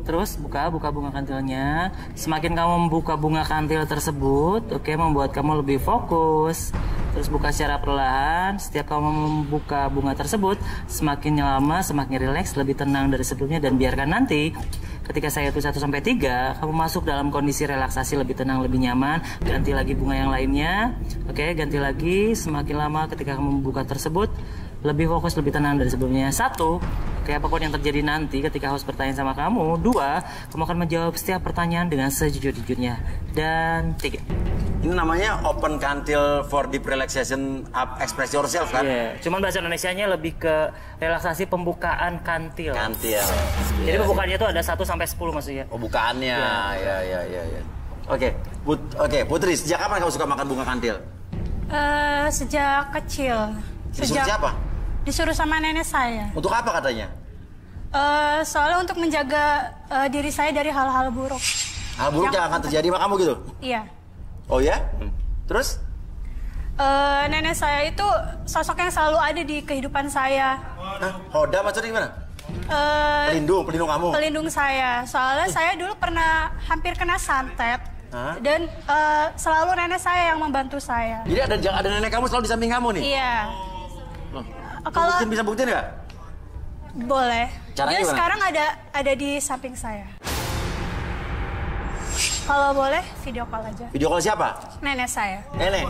Terus buka bunga kantilnya. Semakin kamu membuka bunga kantil tersebut, membuat kamu lebih fokus. Terus buka secara perlahan. Setiap kamu membuka bunga tersebut, semakin lama semakin rileks, lebih tenang dari sebelumnya, dan biarkan nanti ketika saya hitung 1 sampai 3, kamu masuk dalam kondisi relaksasi, lebih tenang, lebih nyaman. Ganti lagi bunga yang lainnya. Ganti lagi. Semakin lama ketika kamu membuka tersebut, lebih fokus, lebih tenang dari sebelumnya. 1, apapun yang terjadi nanti ketika host bertanya sama kamu. 2, kamu akan menjawab setiap pertanyaan dengan sejujur-jujurnya. Dan 3. Ini namanya open kantil for deep relaxation, express yourself kan? Iya, cuman bahasa Indonesianya lebih ke relaksasi pembukaan kantil. Jadi pembukaannya itu ada 1 sampai 10 maksudnya. Oh, bukaannya. Ya. Oke, Putri, sejak kapan kamu suka makan bunga kantil? Sejak kecil. Disuruh siapa? Disuruh sama nenek saya. Untuk apa katanya? Soalnya untuk menjaga diri saya dari hal-hal buruk. Hal buruk yang akan terjadi sama kamu gitu? Iya. Oh ya? Terus? Nenek saya itu sosok yang selalu ada di kehidupan saya. Hoda maksudnya gimana? Pelindung kamu? Pelindung saya. Soalnya saya dulu pernah hampir kena santet. Dan selalu nenek saya yang membantu saya. Jadi ada nenek kamu selalu di samping kamu nih? Iya. Kalau bisa buktiin nggak? Boleh. Caranya dia gimana? Sekarang ada di samping saya. Kalau boleh, video call aja. Video call siapa? Nenek saya. Nenek.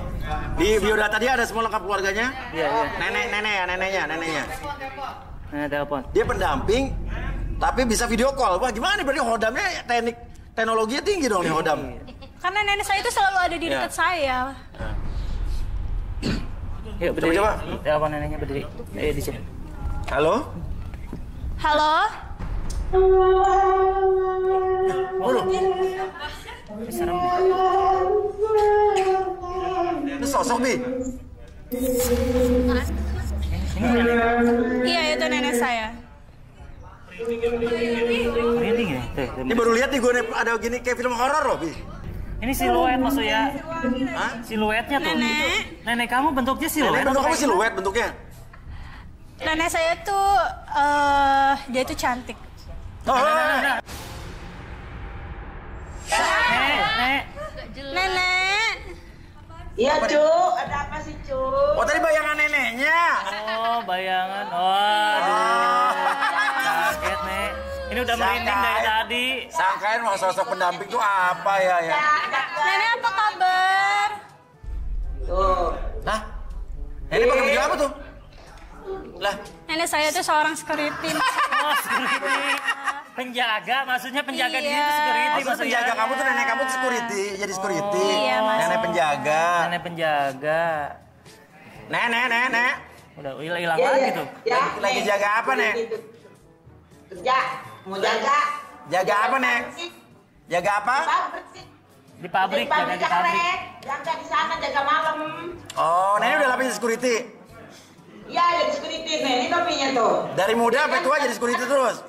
Di biodata dia ada semua lengkap keluarganya? Iya, iya. Neneknya. Nenek telepon. Dia pendamping, tapi bisa video call. Wah, gimana nih? Berarti Hodamnya teknologinya tinggi dong nih Hodam. Karena nenek saya itu selalu ada di dekat saya. Yuk, berdiri. Coba. Telepon neneknya berdiri. Di sini. Halo? Halo? Serem. Itu sosok, Bi. Iya, itu nenek saya. Merinding ya? Ini baru lihat nih gue ada gini kayak film horor loh, Bi. Ini siluet maksudnya. Hah? Siluetnya tuh. Nenek kamu bentuknya siluet. Bentuk kamu siluet bentuknya. Nenek saya tuh, dia tuh cantik. Nenek. Iya, Cuk. Ada apa sih, Cuk? Oh, tadi bayangan neneknya. Oh, bayangan. Waduh. Kaget, Nek. Ini udah merinding dari tadi. Sangkain mau sosok pendamping tuh apa ya? Nenek apa kabar? Tuh. Hah? Nenek pakai baju apa tuh? Lah, Nenek saya tuh seorang security. Oh, security. Penjaga, maksudnya penjaga di sini tuh security. maksudnya penjaga kamu tuh nenek kamu tuh security, jadi security. Iya, Mas. Nenek penjaga. Nenek penjaga. Nenek. Udah hilang lagi tuh. Lagi jaga apa, Nek? Kerja. Mau jaga. Jaga apa, Nek? Jaga apa? Di pabrik, jaga di pabrik. Jaga di sana, jaga malam. Oh, Nenek udah lapis security. Iya, jadi security nih. Ini topinya tuh. Dari muda sampai tua jadi security terus.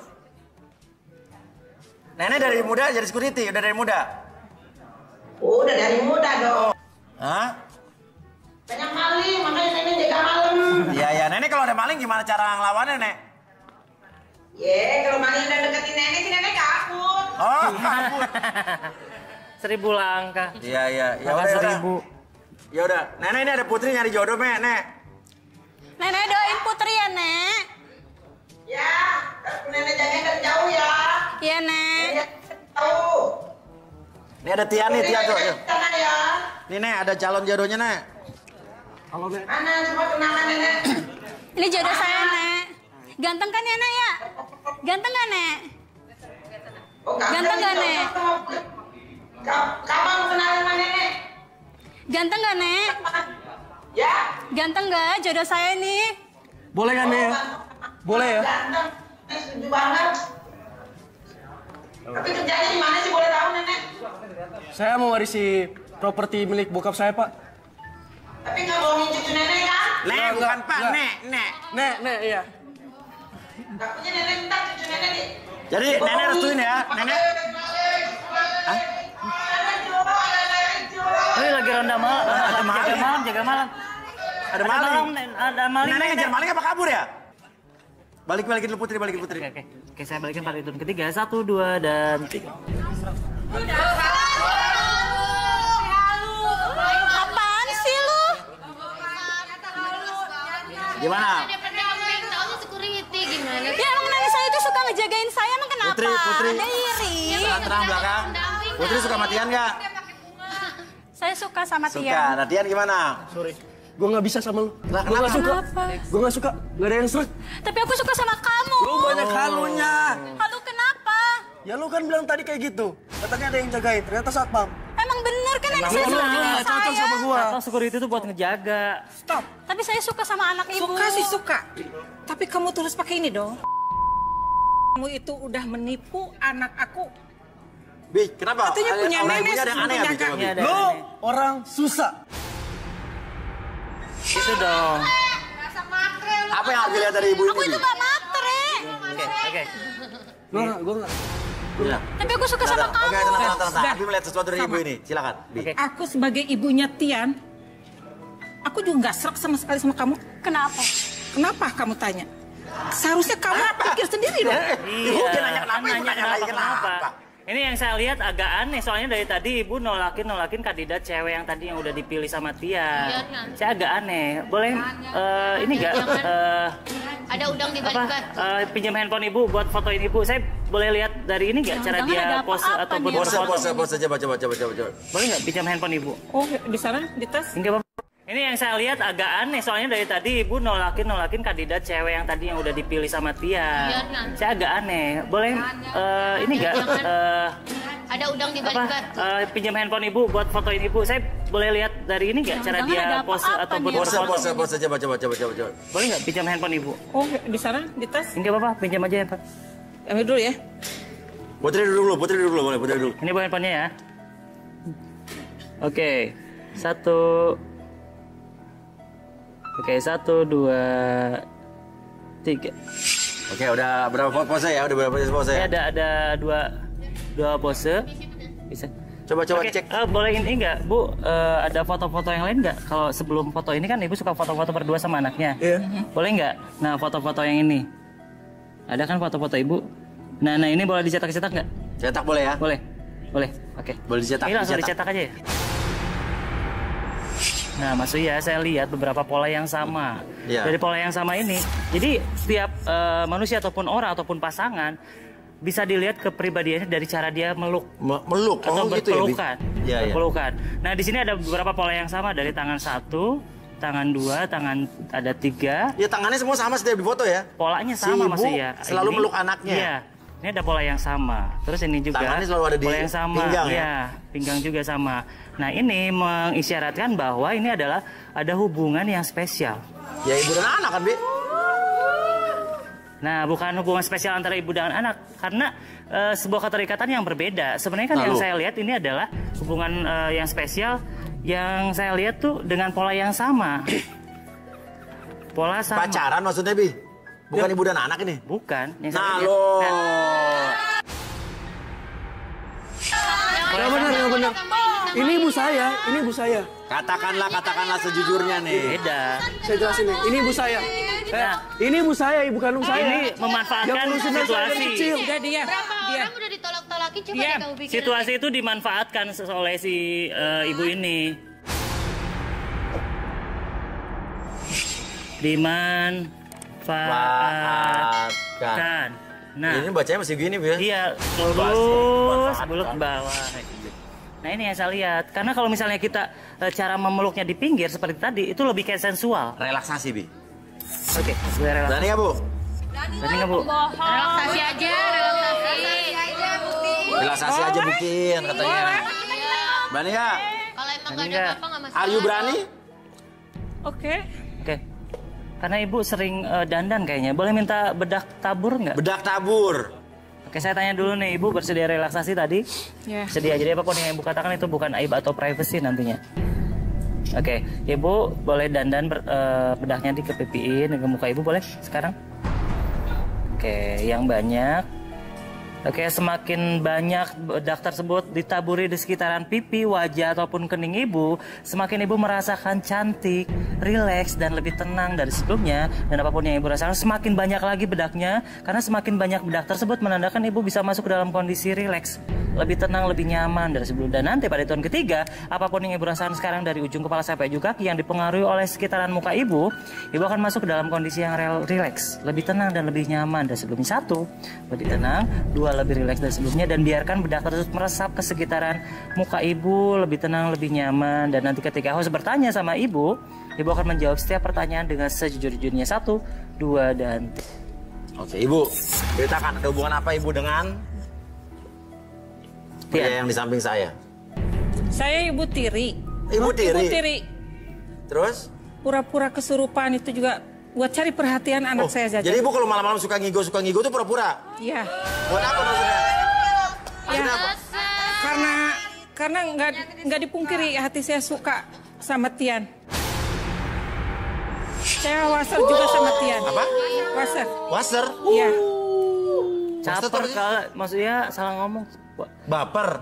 Nenek dari muda jadi security, udah dari muda. Udah dari muda dong. Hah? Banyak maling, makanya nenek jaga malam. Iya, Nenek kalau ada maling gimana cara ngelawannya, Nek? Kalau maling udah deketin nenek sih nenek kabur. Oh, kabur. 1000 langkah. Iya. Ya Makan udah. 1000. Ya udah. Nenek ini ada putri nyari jodoh, Nek. Nenek doain putri ya, Nek. Ya, nenek jagain dari jauh ya. Iya, Nek. Nenek jauh. Ini ada Tia nih, Tia tuh. Sana ya. Nih, Nek, ada calon jodohnya, Nek. Halo, Nek. Mana semua kenalan nenek? Ini jodoh saya, Nek. Ganteng kan ya, Nek ya? Ganteng gak, Nek? Ganteng gak, Nek? Kapan kenalan sama nenek? Ganteng gak, Nek? Ya. Ganteng gak jodoh saya nih? Boleh kan, Nek? Boleh ya? Ganteng. Setuju banget. Tapi kerjanya di mana sih boleh tahu nenek? Saya mau warisi properti milik bokap saya, Pak. Tapi nggak bohongin cucu nenek kan? Nek, bukan Pak, Nek. Nek. Nek, iya. Takutnya nenek ntar cucu nenek di. Jadi Nenek restuin ya, Nenek. Hah? Ini lagi ronda malam. Jaga malam. Ada maling. Ada maling. Nenek ngejar maling apa kabur ya? Balikin dulu putri. Oke, saya balikin pada hitung ketiga. 1, 2, dan 3. Apaan sih lu? Gimana? Ya emang nenek saya itu suka ngejagain saya, emang kenapa? Putri. Ada iri. Terang belakang. Putri suka matian nggak? Saya suka sama Suka. Tian. Nah, Tian gimana? Sorry. Gue gak bisa sama lu. Lah, Gue gak suka. Kenapa? Gue gak suka. Gak ada yang seret. Tapi aku suka sama kamu. Lu banyak halunya. Halu kenapa? Ya lu kan bilang tadi kayak gitu. Katanya ada yang jagain. Ternyata satpam. Emang bener kan nenek saya Lu suka gak sama cocok saya. sama gua. Atau security itu buat ngejaga. Stop. Tapi saya suka sama anak ibu. Suka sih suka. Tapi kamu terus pakai ini dong. Kamu itu udah menipu anak aku. Bi, kenapa? Katanya punya Oleh nenek ibunya ada yang aneh ya, Bi? Coba, Bi. Iya, ada Lu aneh. orang susah. Itu dong. Apa yang harus dilihat dari ibu Aku ini, itu Bi? gak matre. Oke. Gue gak. Iya. Tapi aku suka sama kamu. Oke, tenang. Abi melihat sesuatu dari ibu ini. Silakan, Bi. Aku sebagai ibunya Tian, aku juga nggak serak sama sekali sama kamu. Kenapa? Kenapa kamu tanya? Seharusnya kamu pikir sendiri dong. Ibu dia nanya kenapa, kan ibu nanya lagi kenapa. Ini yang saya lihat agak aneh, soalnya dari tadi ibu nolakin kandidat cewek yang tadi yang udah dipilih sama Tia. Saya agak aneh. Boleh ini nggak? Ada udang di Pinjam handphone ibu buat fotoin ibu. Saya boleh lihat dari ini nggak cara dia pose ataupun Pose, coba. Boleh nggak pinjam handphone ibu? Oh, di sana, di tas. Enggak apa-apa. Ini yang saya lihat agak aneh, soalnya dari tadi ibu nolakin kandidat cewek yang tadi yang udah dipilih sama Tia. Saya agak aneh. Boleh ini nggak? Ada udang di balik batu. Pinjam handphone ibu buat fotoin ibu. Saya boleh lihat dari ini nggak cara dia pose ataupun Pose, coba. Boleh nggak pinjam handphone ibu? Oh, di sana, di tas. Enggak apa-apa, pinjam aja handphone. Ambil dulu ya. Putri dulu, boleh Putri dulu. Ini buat handphonenya ya. Oke, 1, 2, 3. Oke, udah berapa pose ya? Udah berapa pose ya? Ada dua pose. Bisa. Coba cek. Boleh ini enggak, Bu? Ada foto-foto yang lain enggak? Kalau sebelum foto ini kan Ibu suka foto-foto berdua sama anaknya. Iya. Boleh enggak? Nah, foto-foto yang ini. Ada kan foto-foto Ibu? Nah, ini boleh dicetak enggak? Cetak boleh ya? Boleh. Oke. Boleh dicetak. Ini langsung dicetak aja ya. Nah, maksudnya saya lihat beberapa pola yang sama. Dari pola yang sama ini, jadi setiap manusia ataupun orang ataupun pasangan bisa dilihat kepribadiannya dari cara dia meluk atau berpelukan. Berpelukan. Nah, di sini ada beberapa pola yang sama dari tangan 1, tangan 2, tangan ada 3. Ya, tangannya semua sama setiap di foto ya. Polanya sama maksudnya. Selalu meluk anaknya. Iya. Ini ada pola yang sama. Terus ini juga tangannya selalu ada di pola yang sama. Pinggang ya. Pinggang juga sama. Nah, ini mengisyaratkan bahwa ini adalah ada hubungan yang spesial. Ya, ibu dan anak kan, Bi? Nah, bukan hubungan spesial antara ibu dan anak, karena sebuah keterikatan yang berbeda. Sebenarnya kan yang saya lihat ini adalah hubungan yang spesial yang saya lihat tuh dengan pola yang sama. Pola sama. Pacaran maksudnya, Bi? Bukan ibu dan anak ini? Bukan. Nah, lo. Nggak benar. Ini ibu saya. Katakanlah sejujurnya nih. Beda. Saya jelasin nih. Ini ibu saya. Ini ibu saya, ibu kandung saya. Ini memanfaatkan situasi. Udah dia. Orang udah ditolak-tolakin, coba deh kamu pikir. Situasi itu dimanfaatkan oleh si ibu ini. Dimanfaatkan. Nah, ini bacanya masih gini, Bu ya? Iya, lurus, bulut ke bawah. Nah, ini yang saya lihat. Karena kalau misalnya kita cara memeluknya di pinggir seperti tadi, itu lebih kayak sensual. Relaksasi, Bi. Oke, relaksasi. Berani nggak, Bu? Berani nggak, Bu? Relaksasi aja. Relaksasi aja bikin, katanya. Berani nggak? Kalau emang nggak ada apa-apa nggak masalah. Are you berani? Oke. Karena ibu sering dandan kayaknya. Boleh minta bedak tabur nggak? Bedak tabur. Oke, saya tanya dulu nih, ibu bersedia relaksasi tadi? Ya. Sedia. Jadi apapun yang ibu katakan itu bukan aib atau privacy nantinya. Oke, ibu boleh dandan bedaknya dikepipiin ke muka ibu, boleh sekarang? Oke, yang banyak. Oke, semakin banyak bedak tersebut ditaburi di sekitaran pipi, wajah, ataupun kening ibu, semakin ibu merasakan cantik, rileks, dan lebih tenang dari sebelumnya. Dan apapun yang ibu rasakan, semakin banyak lagi bedaknya, karena semakin banyak bedak tersebut menandakan ibu bisa masuk ke dalam kondisi rileks, lebih tenang, lebih nyaman dari sebelumnya. Dan nanti pada tahun ketiga, apapun yang ibu rasakan sekarang dari ujung kepala sampai ujung kaki yang dipengaruhi oleh sekitaran muka ibu akan masuk ke dalam kondisi yang rileks, lebih tenang dan lebih nyaman dari sebelumnya. 1, lebih tenang. 2, lebih rileks dari sebelumnya, dan biarkan bedak tersebut meresap ke sekitaran muka ibu, lebih tenang, lebih nyaman. Dan nanti ketika host bertanya sama ibu akan menjawab setiap pertanyaan dengan sejujur-jujurnya. 1, 2, dan 3. Oke, Ibu, ceritakan ada hubungan apa Ibu dengan pria yang di samping saya? Saya Ibu Tiri. Ibu Tiri. Terus? Pura-pura kesurupan itu juga buat cari perhatian anak saya saja. Jadi Ibu kalau malam-malam suka ngigo itu pura-pura? Iya. Buat apa maksudnya? Ya, karena nggak dipungkiri hati saya suka sama Tian. Saya waser juga sama Tian. Apa? Waser? Iya. Caper kali, maksudnya salah ngomong. Baper?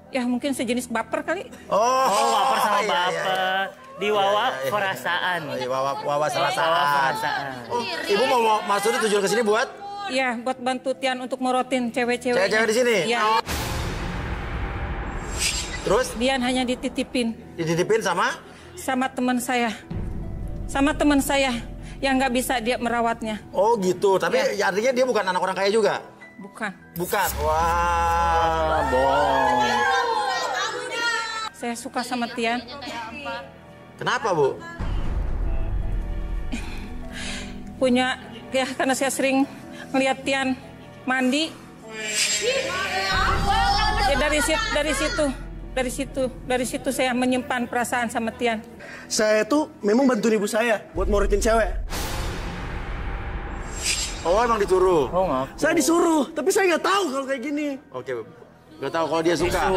Ya mungkin sejenis baper kali. Oh, baper sama baper. Di wawa perasaan. Wawa perasaan. Oh, Ibu mau maksudnya tujuan ke sini buat? Iya, buat bantu Tian untuk morotin cewek-cewek. Cewek-cewek di sini? Iya. Terus? Tian hanya dititipin. Dititipin sama? Sama teman saya. Sama teman saya yang nggak bisa dia merawatnya. Oh gitu, tapi artinya dia bukan anak orang kaya juga? Bukan. Bukan. Wah, bohong. Saya suka sama Tian. Kenapa, Bu? Ya karena saya sering ngeliat Tian mandi. Ya dari situ saya menyimpan perasaan sama Tian. Saya tuh memang bantuin ibu saya buat moritin cewek. Oh, emang disuruh? Oh, ngaku. Saya disuruh, tapi saya nggak tahu kalau kayak gini. Oke, nggak tahu kalau dia suka.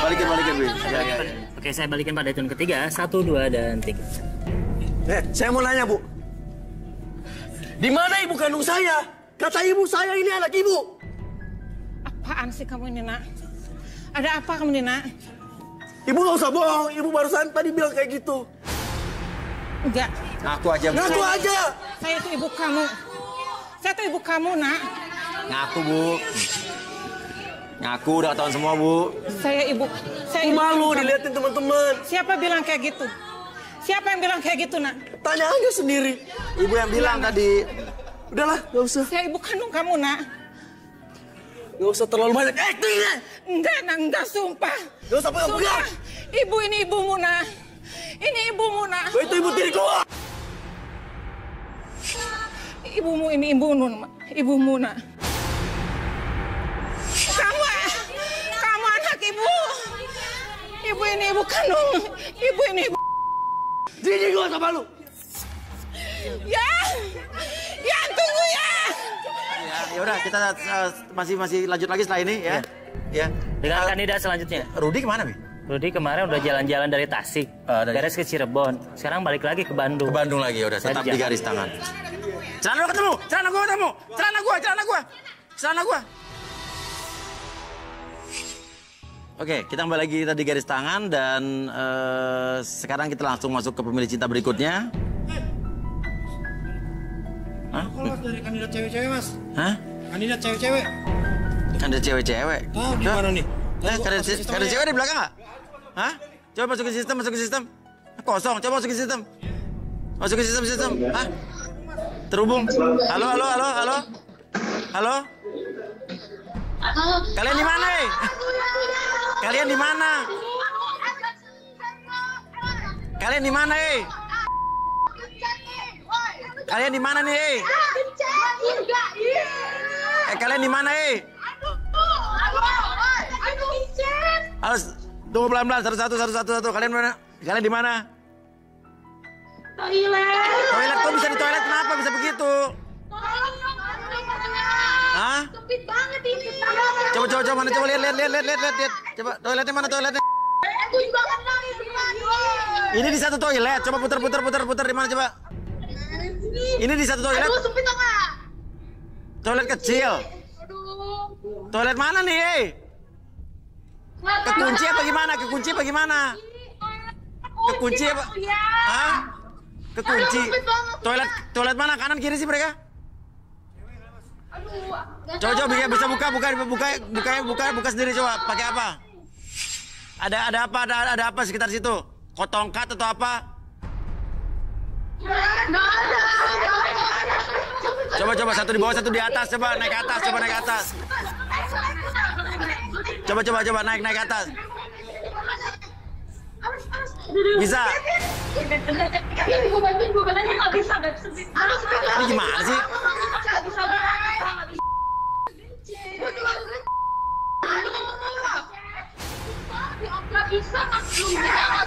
Balikin, Bin. Ya. Oke, saya balikin pada hitungan ketiga. 1, 2, dan 3. Saya mau nanya, Bu. Di mana ibu kandung saya? Kata ibu saya ini anak ibu. Apaan sih kamu ini, Nak? Ada apa kamu ini, Nak? Ibu nggak usah bohong. Ibu barusan tadi bilang kayak gitu. Enggak. Ngaku aja, Bu. Ngaku aja. Saya tuh ibu kamu. Saya tuh ibu kamu, Nak. Ngaku, Bu. Ngaku udah ketahuan semua, Bu. Saya ibu malu kamu. diliatin teman-teman. Siapa bilang kayak gitu? Siapa yang bilang kayak gitu, Nak? Tanya aja sendiri. Ibu yang bilang tadi. Udahlah, nggak usah. Saya ibu kandung kamu, Nak. Nggak usah terlalu banyak actingnya. Enggak, Nak, enggak, sumpah. Nggak usah pegang-pegang. Ibu ini ibumu, Nak. Ini ibumu, Nak. Itu ibu tiri gua. Ibumu ini ibumu, Nak. Kamu anak ibu. Ibu ini ibu kandung. Ibu ini ibu. Jadi gua sama lu. Ya tunggu ya. Ya udah kita masih lanjut lagi setelah ini ya. Ya. Dengan kandidat selanjutnya. Rudi kemana, Bi? Rudi kemarin udah jalan-jalan dari Tasik, beres ke Cirebon. Sekarang balik lagi ke Bandung. Ke Bandung lagi, udah tetap di garis tangan. Celana gua ketemu. Celana gua. Oke, kita kembali lagi di garis tangan dan sekarang kita langsung masuk ke pemilih cinta berikutnya. Hah? Kelas dari kandidat cewek-cewek, Mas. Hah? Kandidat cewek-cewek. Kandidat cewek-cewek. Tahu di mana nih? Kandidat cewek di belakang nggak? Hah? Coba masukin sistem. Kosong, coba masukin sistem. Hah? Terhubung. Halo. Kalian di mana, Kalian di mana? Kalian di mana, Kalian di mana nih, kalian di mana, Harus tunggu pelan-pelan, satu. Kalian mana? Kalian di mana? Toilet, kok bisa di toilet? Kenapa bisa begitu? Hah? Sempit banget ini. Coba mana? Coba lihat. Coba toiletnya mana toiletnya? Aku juga kenal ini. Ini di satu toilet. Coba putar di mana coba? Ini di satu toilet. Aduh, sempit enggak? Toilet kecil. Aduh. Toilet mana nih, Kekunci apa gimana? Kekunci apa? Hah? Kekunci. Toilet mana? Kanan kiri sih mereka? Coba ya bisa buka sendiri coba. Pakai apa? Ada apa sekitar situ? Kotongkat atau apa? Coba satu di bawah, satu di atas. Coba naik ke atas. Coba naik ke atas. Bisa. Ini gimana sih?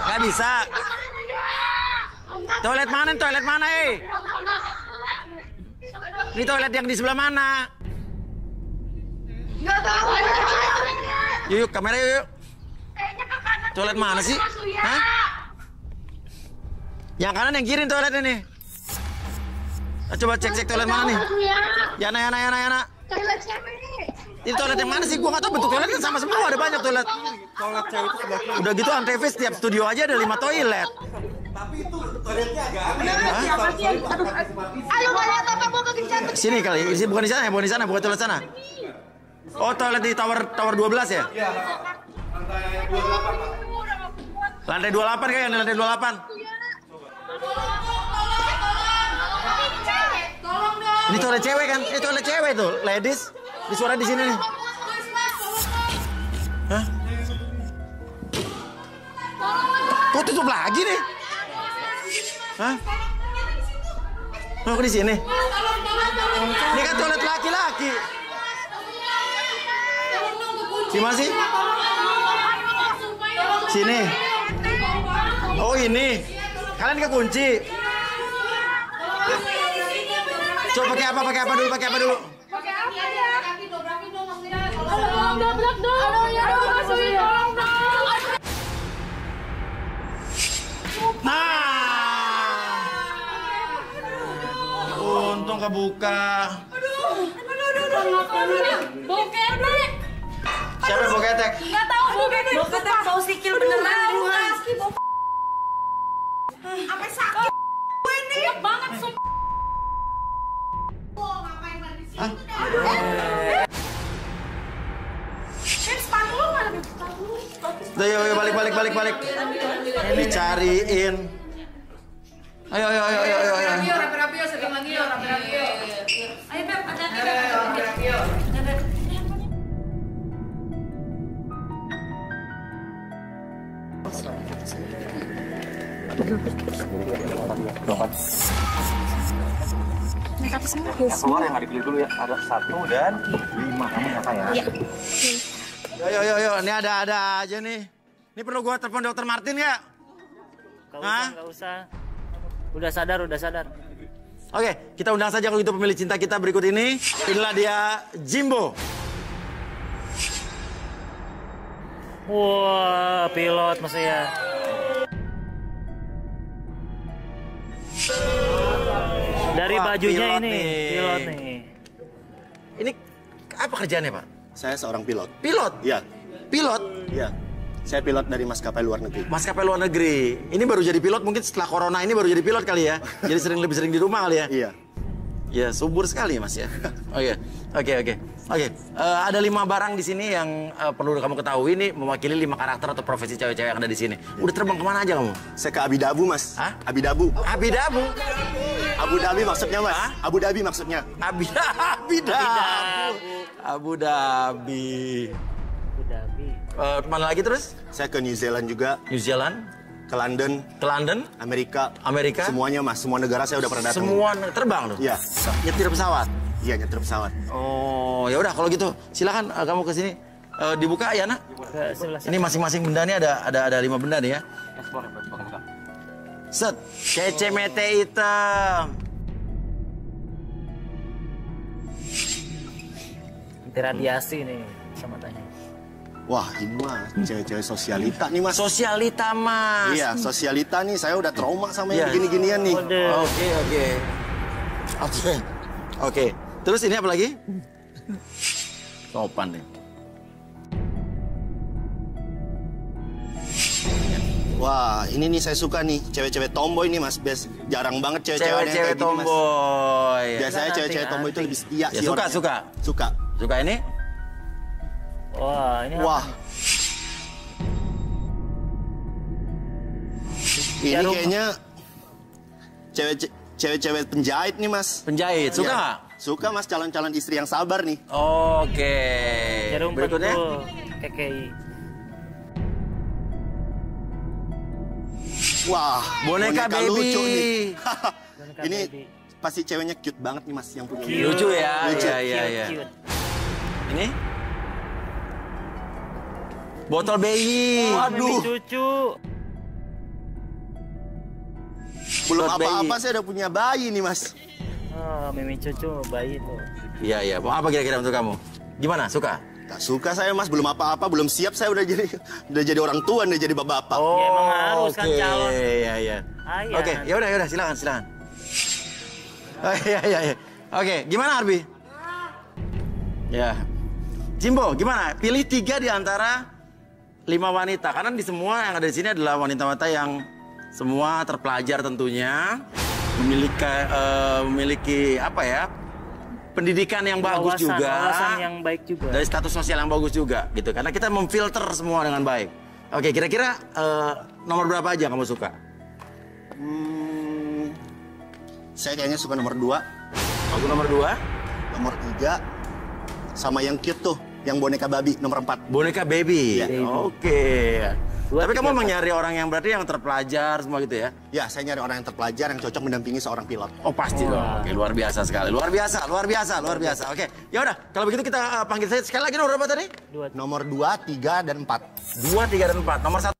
Gak bisa. Toilet mana, Ini toilet yang di sebelah mana? Nggak tahu. Yuk, kamera yuk. Toilet mana sih? Hah? Yang kanan yang kiri toilet ini. Coba cek toilet mana nih? Yana. Toilet cewek. Ini toilet yang mana sih? Gua nggak tahu, bentuk toilet kan sama semua, ada banyak toilet. Toilet cewek itu sebelah kiri. Udah gitu Antv setiap studio aja ada 5 toilet. Tapi itu toiletnya agak aneh. Ayo nggak lihat apa mau kekencan. Sini kali, bukan di sana, bukan toilet sana. Oh, toilet di tower 12 ya? Iya, lantai 28, Pak. Lantai 28 kayaknya, lantai 28. Tolong dong. Ini toilet cewek kan? Ini toilet cewek tuh, ladies. Ini suara di sini nih. Hah? Kok tutup lagi nih? Hah? Oh, di sini. Ini kan toilet laki-laki. Gimana sih? Sini. Oh, ini. Kalian kekunci. Coba pakai apa dulu? Pakai apa dulu? Kaki dobrakin dong, dobrak dong. Untung kebuka. Bau ketek. Siapa yang bau ketek? Nggak tahu bau ketek. Bau ketek, bau sikil beneran. Apa sakit? Ini banget sumpah. Udah, yuk, balik. Dicariin. Ayo. Rapi-rapi yuk, setting lagi yuk, rapi-rapi yuk. Ayo, Beb, hati-hati, Beb. Keluar yang nggak dipilih dulu ya. Ada 1 dan 5. Kamu nyata ya? Iya. Yo. Ini ada aja nih. Ini perlu gua telepon dokter Martin ya? Nggak usah. Udah sadar. Oke, kita undang saja kalau gitu pemilik cinta kita berikut ini. Inilah dia Jimbo. Wah, pilot maksudnya. Dari bajunya pilot ini, nih. pilot nih. Ini apa kerjaannya, Pak? Saya seorang pilot. Pilot? Iya. Pilot? Iya. Saya pilot dari maskapai luar negeri. Maskapai luar negeri. Ini baru jadi pilot mungkin setelah corona ini baru jadi pilot kali ya? Jadi lebih sering di rumah kali ya? Iya. Ya, subur sekali Mas ya. Oke. Ada 5 barang di sini yang perlu kamu ketahui nih mewakili 5 karakter atau profesi cewek-cewek yang ada di sini. Udah terbang kemana aja kamu? Saya ke Abu Dhabi, Mas. Hah? Abu Dhabi. Abu Dhabi? Abu Dhabi maksudnya, Mas. Hah? Abu Dhabi maksudnya. Abu Dhabi. Abu Dhabi. Mana lagi terus? Saya ke New Zealand juga. New Zealand? Ke London. Ke London? Amerika. Semuanya, Mas. Semua negara saya udah pernah datang. Semua terbang loh? Iya. Nyetir pesawat? Iya, nyetir pesawat. Oh, ya udah kalau gitu silakan kamu ke sini. Dibuka ya, Nak? Ini masing-masing benda nih ada 5 benda nih ya. Set, kece mete hitam. Radiasi nih sama tanya. Wah, ini mah cewek-cewek sosialita nih, Mas. Sosialita, Mas. Iya, sosialita nih. Saya udah trauma sama Iya. yang gini-ginian nih. Oke. Terus ini apa lagi? Sopan nih. Wah, ini nih saya suka nih. Cewek-cewek tomboy nih, Mas. Jarang banget cewek-cewek Cewek tomboy. Biasanya cewek-cewek tomboy itu lebih setia Ya, sih orangnya. suka. Suka ini? Wah, ini Wah. Ini kayaknya cewek-cewek penjahit nih, Mas. Penjahit, suka nggak? Suka, Mas. Calon-calon istri yang sabar nih. Oke. Jarum Berikutnya? KKI. Wah, boneka baby. lucu nih. Boneka Ini baby. pasti ceweknya cute banget nih, Mas, yang punya. Lucu ya? Lucu. Iya. Cute. Ini? Botol bayi. Aduh. Cucu. Belum Botol apa-apa bayi. saya udah punya bayi nih, Mas. Oh, mimi cucu bayi tuh. Iya. Mau apa kira-kira untuk kamu? Gimana? Suka? Gak suka saya, Mas. Belum apa-apa, belum siap saya udah jadi orang tua, udah jadi bapak-bapak. Ya, emang harus kan calon. Iya. Ayah. Oke, ya udah, silakan. Oh, iya. Oke, gimana Arbi? Ya. Jimbo, gimana? Pilih 3 di antara 5 wanita. Karena di semua yang ada di sini adalah wanita-wanita yang semua terpelajar tentunya, memiliki apa ya? Pendidikan yang bagus juga. Wawasan yang baik juga. Dari status sosial yang bagus juga gitu. Karena kita memfilter semua dengan baik. Oke, kira-kira nomor berapa aja kamu suka? Saya kayaknya suka nomor 2. Aku nomor 2. Nomor 3. Sama yang cute tuh, yang boneka babi nomor 4. Boneka baby? Iya. Oke. Tapi kamu memang nyari orang yang berarti yang terpelajar semua gitu ya? Ya, saya nyari orang yang terpelajar yang cocok mendampingi seorang pilot. Oh pasti dong. Oke, luar biasa sekali. Luar biasa. Oke, ya udah. Kalau begitu kita panggil saya sekali lagi nomor berapa tadi? Nomor 2, 3, dan 4. 2, 3, dan 4. Nomor 1.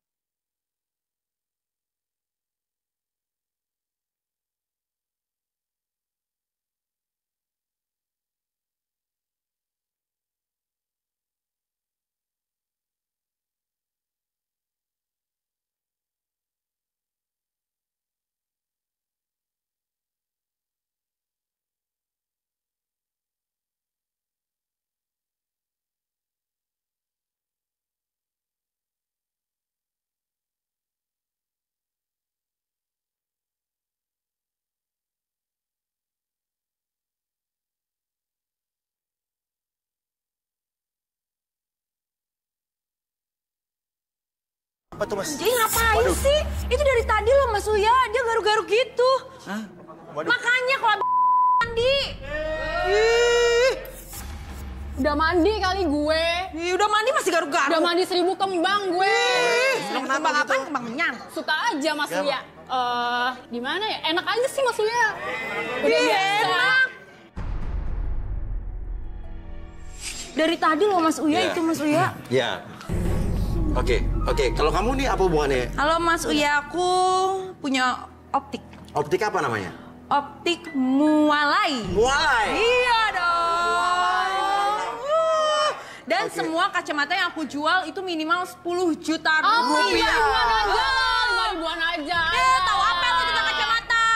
Apa tuh, Mas? Jadi ngapain sih? Itu dari tadi loh Mas Uya, dia garuk-garuk gitu. Hah? Makanya kalau mandi. Udah mandi kali gue. Udah mandi masih garuk-garuk. Udah mandi 1000 kembang gue. Kembang apa? Kembang menyan. Suka aja Mas Uya. Gimana ya? Enak aja sih Mas Uya. Udah biasa. Enak. Dari tadi loh Mas Uya itu Mas Uya. Ya. Oke. Kalau kamu nih apa hubungannya? Halo Mas Uya, aku punya optik. Optik apa namanya? Optik Mualai. Mualai? Iya dong. Dan semua kacamata yang aku jual itu minimal 10 juta rupiah. 5 ribuan aja. Tahu apa lo tentang kacamata?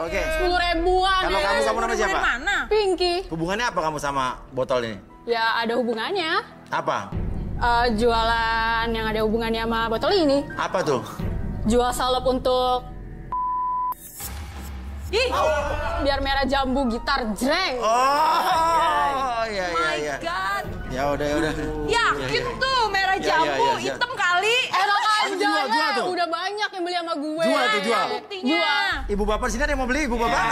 Oke. 10 ribuan. Kalau kamu nama siapa? Mana? Pinky. Hubungannya apa kamu sama botol ini? Ya ada hubungannya. Apa? Jualan yang ada hubungannya sama botol ini. Apa tuh? Jual salep untuk biar merah jambu gitar jreng. Oh, iya. My God. Ya udah. Yakin tuh merah jambu hitam kali. Enak aja. Jual tuh. Udah banyak yang beli sama gue. Jual. Buktinya. Ibu bapak sini ada yang mau beli, ibu bapak?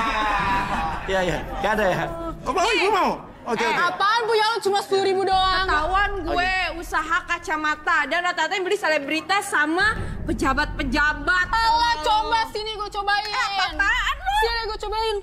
Iya. Gak ada ya? Kok mau, ibu mau? Oke. Apaan punya lu cuma 10.000 doang? Ketahuan gue usaha kacamata dan rata-rata yang beli selebritas sama pejabat-pejabat. Alah, coba sini gue cobain. Apaan lu? Sini gue cobain.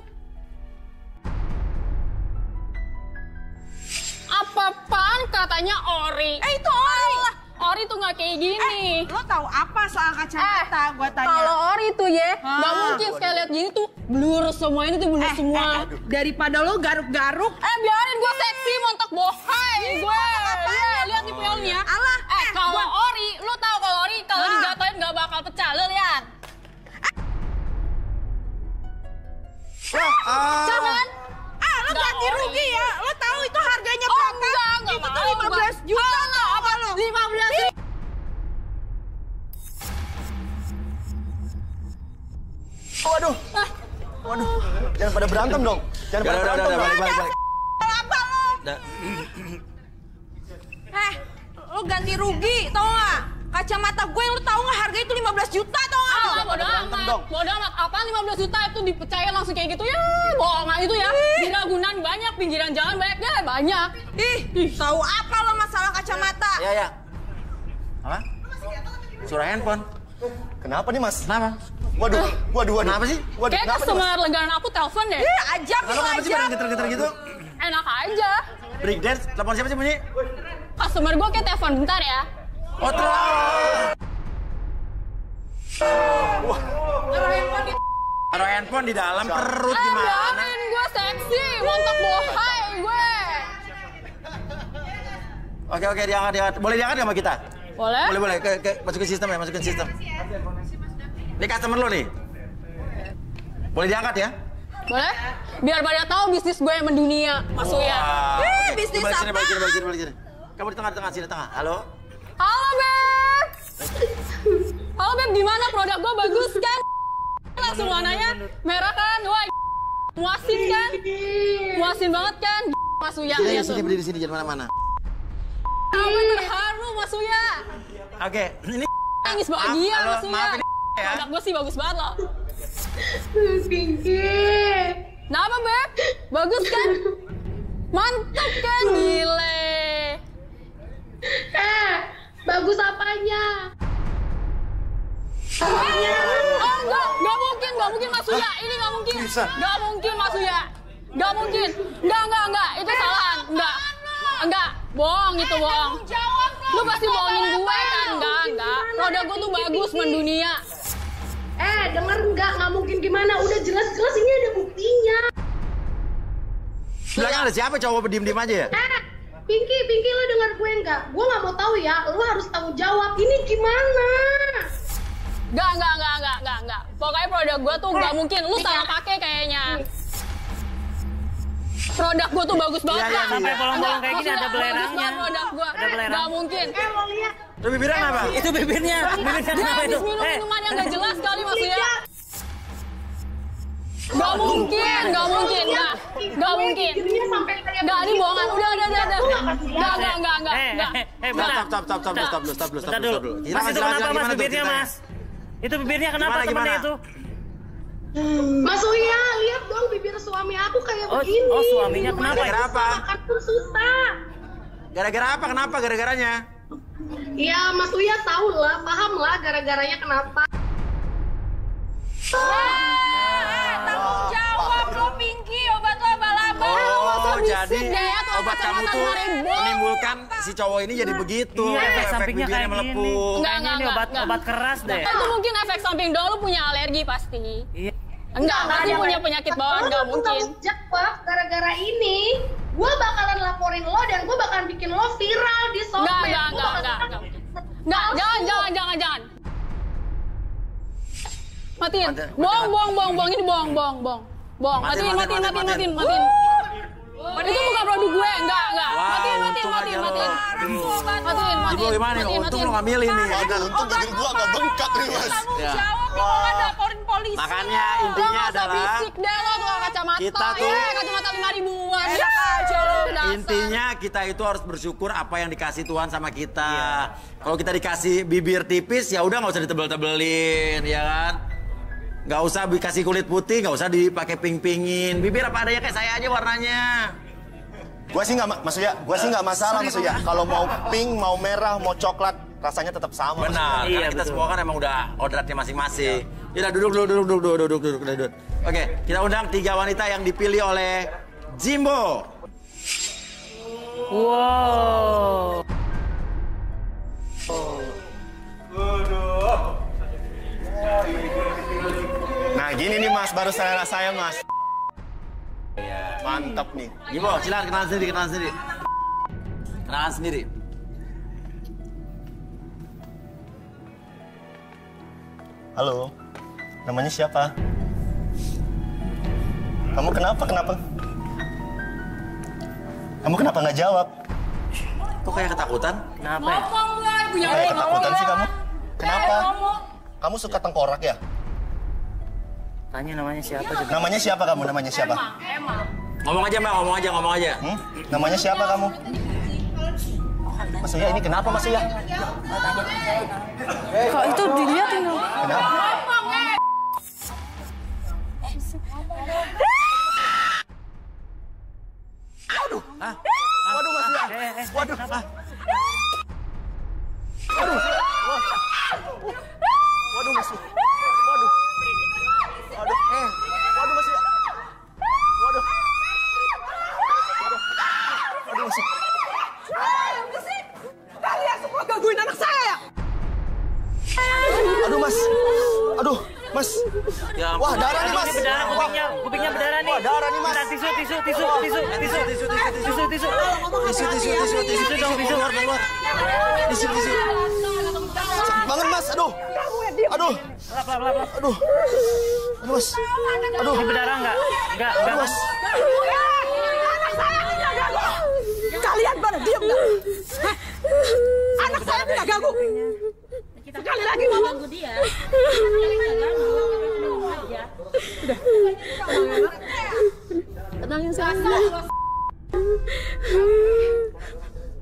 Apaan katanya ori? Itu ori. Ori tuh nggak kayak gini. Lo tahu apa soal kacamata? Gue tanya. Kalau ori tuh ya, nggak mungkin sekali lihat gini tuh blur semua, ini tuh blur semua. Daripada lo garuk-garuk. Biarin gue seksi, montok bohai gue. Iya, lihat nih punya ya. Alah. Kalau ori, lo tahu kalau ori kalau digatoin nggak bakal pecah, lo lihat. Jangan. Lo ganti rugi ya. Lo tahu itu harganya berapa? Enggak itu mau. tuh 15 juta. Apa lo? 15 ribu. Waduh. Jangan pada berantem dong. Jangan pada berantem. Balik. Apa lo? Lo ganti rugi, tau gak? Kacamata gue yang lo tau gak harganya itu 15 juta tau gak? Bodoh amat. Apaan 15 juta itu dipercaya langsung kayak gitu ya? Bohongan itu ya. Di Ragunan banyak, pinggiran jalan banyak deh, banyak. Tahu apa lo masalah kacamata? Ya. Apa? Suara handphone. Kenapa nih, Mas? Kenapa? Waduh. Kenapa sih? Kayak customer langganan aku telepon deh. Ajak lo Kenapa sih pada getar-getar gitu? Enak aja. Break dance, telepon siapa sih bunyi? Customer gue kayak telepon bentar ya. Oh, taruh handphone di dalam perut gimana? Biarin gue seksi, montok bohai gue. Oke, diangkat. Boleh diangkat nggak sama kita? Boleh. Boleh. Masukin sistem. Ini customer lo nih. Boleh diangkat ya? Boleh? Biar pada tahu bisnis gue yang mendunia, Mas Uya. Bisnis Balik apa? sini. Kamu di tengah, sini tengah. Halo? Halo, Beb. Halo, Beb. Gimana produk gue bagus kan? Langsung warnanya merah kan? Wah, muasin kan? Muasin banget kan? Mas Uya. Sini, berdiri sini, jangan mana-mana. Apa terharu, Mas Uya? Oke, ini nangis bahagia, Mas Uya. Maaf ini ya. Produk gue sih bagus banget loh. Pinky. Kenapa, Beb? Bagus kan? Mantap kan, gile. Bagus apanya? Oh enggak mungkin Mas Uya. Ini enggak mungkin. Enggak mungkin Mas Uya. Enggak mungkin. Enggak. Itu salah. Enggak. Bohong itu bohong. Lu pasti bohongin gue kan? Enggak. Produk gue tuh bagus mendunia. Denger nggak mungkin gimana? Udah jelas-jelas ini ada buktinya. Belakang ada siapa cowok berdiem-diem aja ya? Pinky, lu denger gue nggak? Gue nggak mau tahu ya. Lu harus tanggung jawab. Ini gimana? Enggak. Pokoknya produk gue tuh nggak mungkin. Lu salah pakai kayaknya. Produk gue tuh bagus banget kan? Sampai bolong-bolong kayak gini ada belerangnya. Produk gue. Ada belerang. Nggak mungkin. Lo lihat. Itu bibirnya kenapa? Itu bibirnya kenapa itu? Minuman yang nggak jelas kali Mas Uya. Gak mungkin. Nggak, ini bohongan. Udah. Stop dulu. Mas, itu kenapa Mas bibirnya, Mas? Itu bibirnya kenapa temennya itu? Mas Uya, lihat dong bibir suami aku kayak begini. Oh, suaminya kenapa? Gara-gara apa? Makan pun susah. Gara-gara apa? Kenapa gara-garanya? Ya, Mas Uya tahu lah, paham lah gara-garanya kenapa. Tanggung jawab lo, Pinky. Obat lo abal-abal. Oh, jadi obat kamu tuh menimbulkan si cowok ini jadi begitu. Iya, efek efek sampingnya bibirnya kayak gini. melepuh. Kayaknya ini obat keras deh. Itu mungkin efek samping doang, lu punya alergi pasti. Iya. Enggak, pasti punya penyakit bawaan, enggak mungkin. Jawab gara-gara ini, gue bakalan laporin lo dan gue bakalan bikin lo viral di sosmed. Enggak, jangan. Matiin. Bohong, ini bohong. Matiin. Itu bukan produk gue, enggak. Matiin. Ibu gimana nih? Untung lo nggak milih nih. Untung bibir gua nggak bengkak nih, Mas. Tanggung jawab, lo nggak laporin polisi. Makanya intinya adalah bisik deh lo tuh kacamata. kita tuh Kacamata 5.000-an. Enak aja lo. intinya kita itu harus bersyukur apa yang dikasih Tuhan sama kita. Kalau kita dikasih bibir tipis ya udah nggak usah ditebel-tebelin, ya kan? Nggak usah dikasih kulit putih, nggak usah dipakai ping-pingin. Bibir apa adanya kayak saya aja warnanya. Gua sih nggak masalah maksudnya. Kalau mau pink, mau merah, mau coklat, rasanya tetap sama. Benar, karena kita semua kan emang udah kodratnya masing-masing. Yaudah duduk. Oke, kita undang 3 wanita yang dipilih oleh Jimbo. Wow. Nah gini nih Mas, baru selera saya Mas. Mantap nih. Jimbo, silakan kenalan sendiri. Halo, namanya siapa? Kamu kenapa? Kamu kenapa nggak jawab? Kok kayak ketakutan? Kenapa ya? Kayak ketakutan sih kamu? Kenapa? Kamu suka tengkorak ya? Tanya namanya siapa? Namanya siapa kamu? Namanya siapa? Ngomong aja Mbak, ngomong aja. Namanya siapa kamu? Mas Uya, ini kenapa Mas Uya? Kok itu dilihatin dong? Kenapa? Waduh, Waduh Mas Uya. Waduh. Waduh Mas Uya. Waduh. Waduh Mas Uya. Waduh Mas Uya. Kalian semua gangguin anak saya. Aduh Mas. Mas. Ya, Wah, darah nih Mas. Kupingnya berdarah nih. Wah, darah nih Mas. Tisu. Sakit banget Mas. Aduh. Mas. Ini berdarah enggak? Enggak, Mas. Anak saya tidak ganggu. Kalian pada diam nggak? Anak saya tidak ganggu. Sekali lagi ngomong. Dia. Tenangin saya.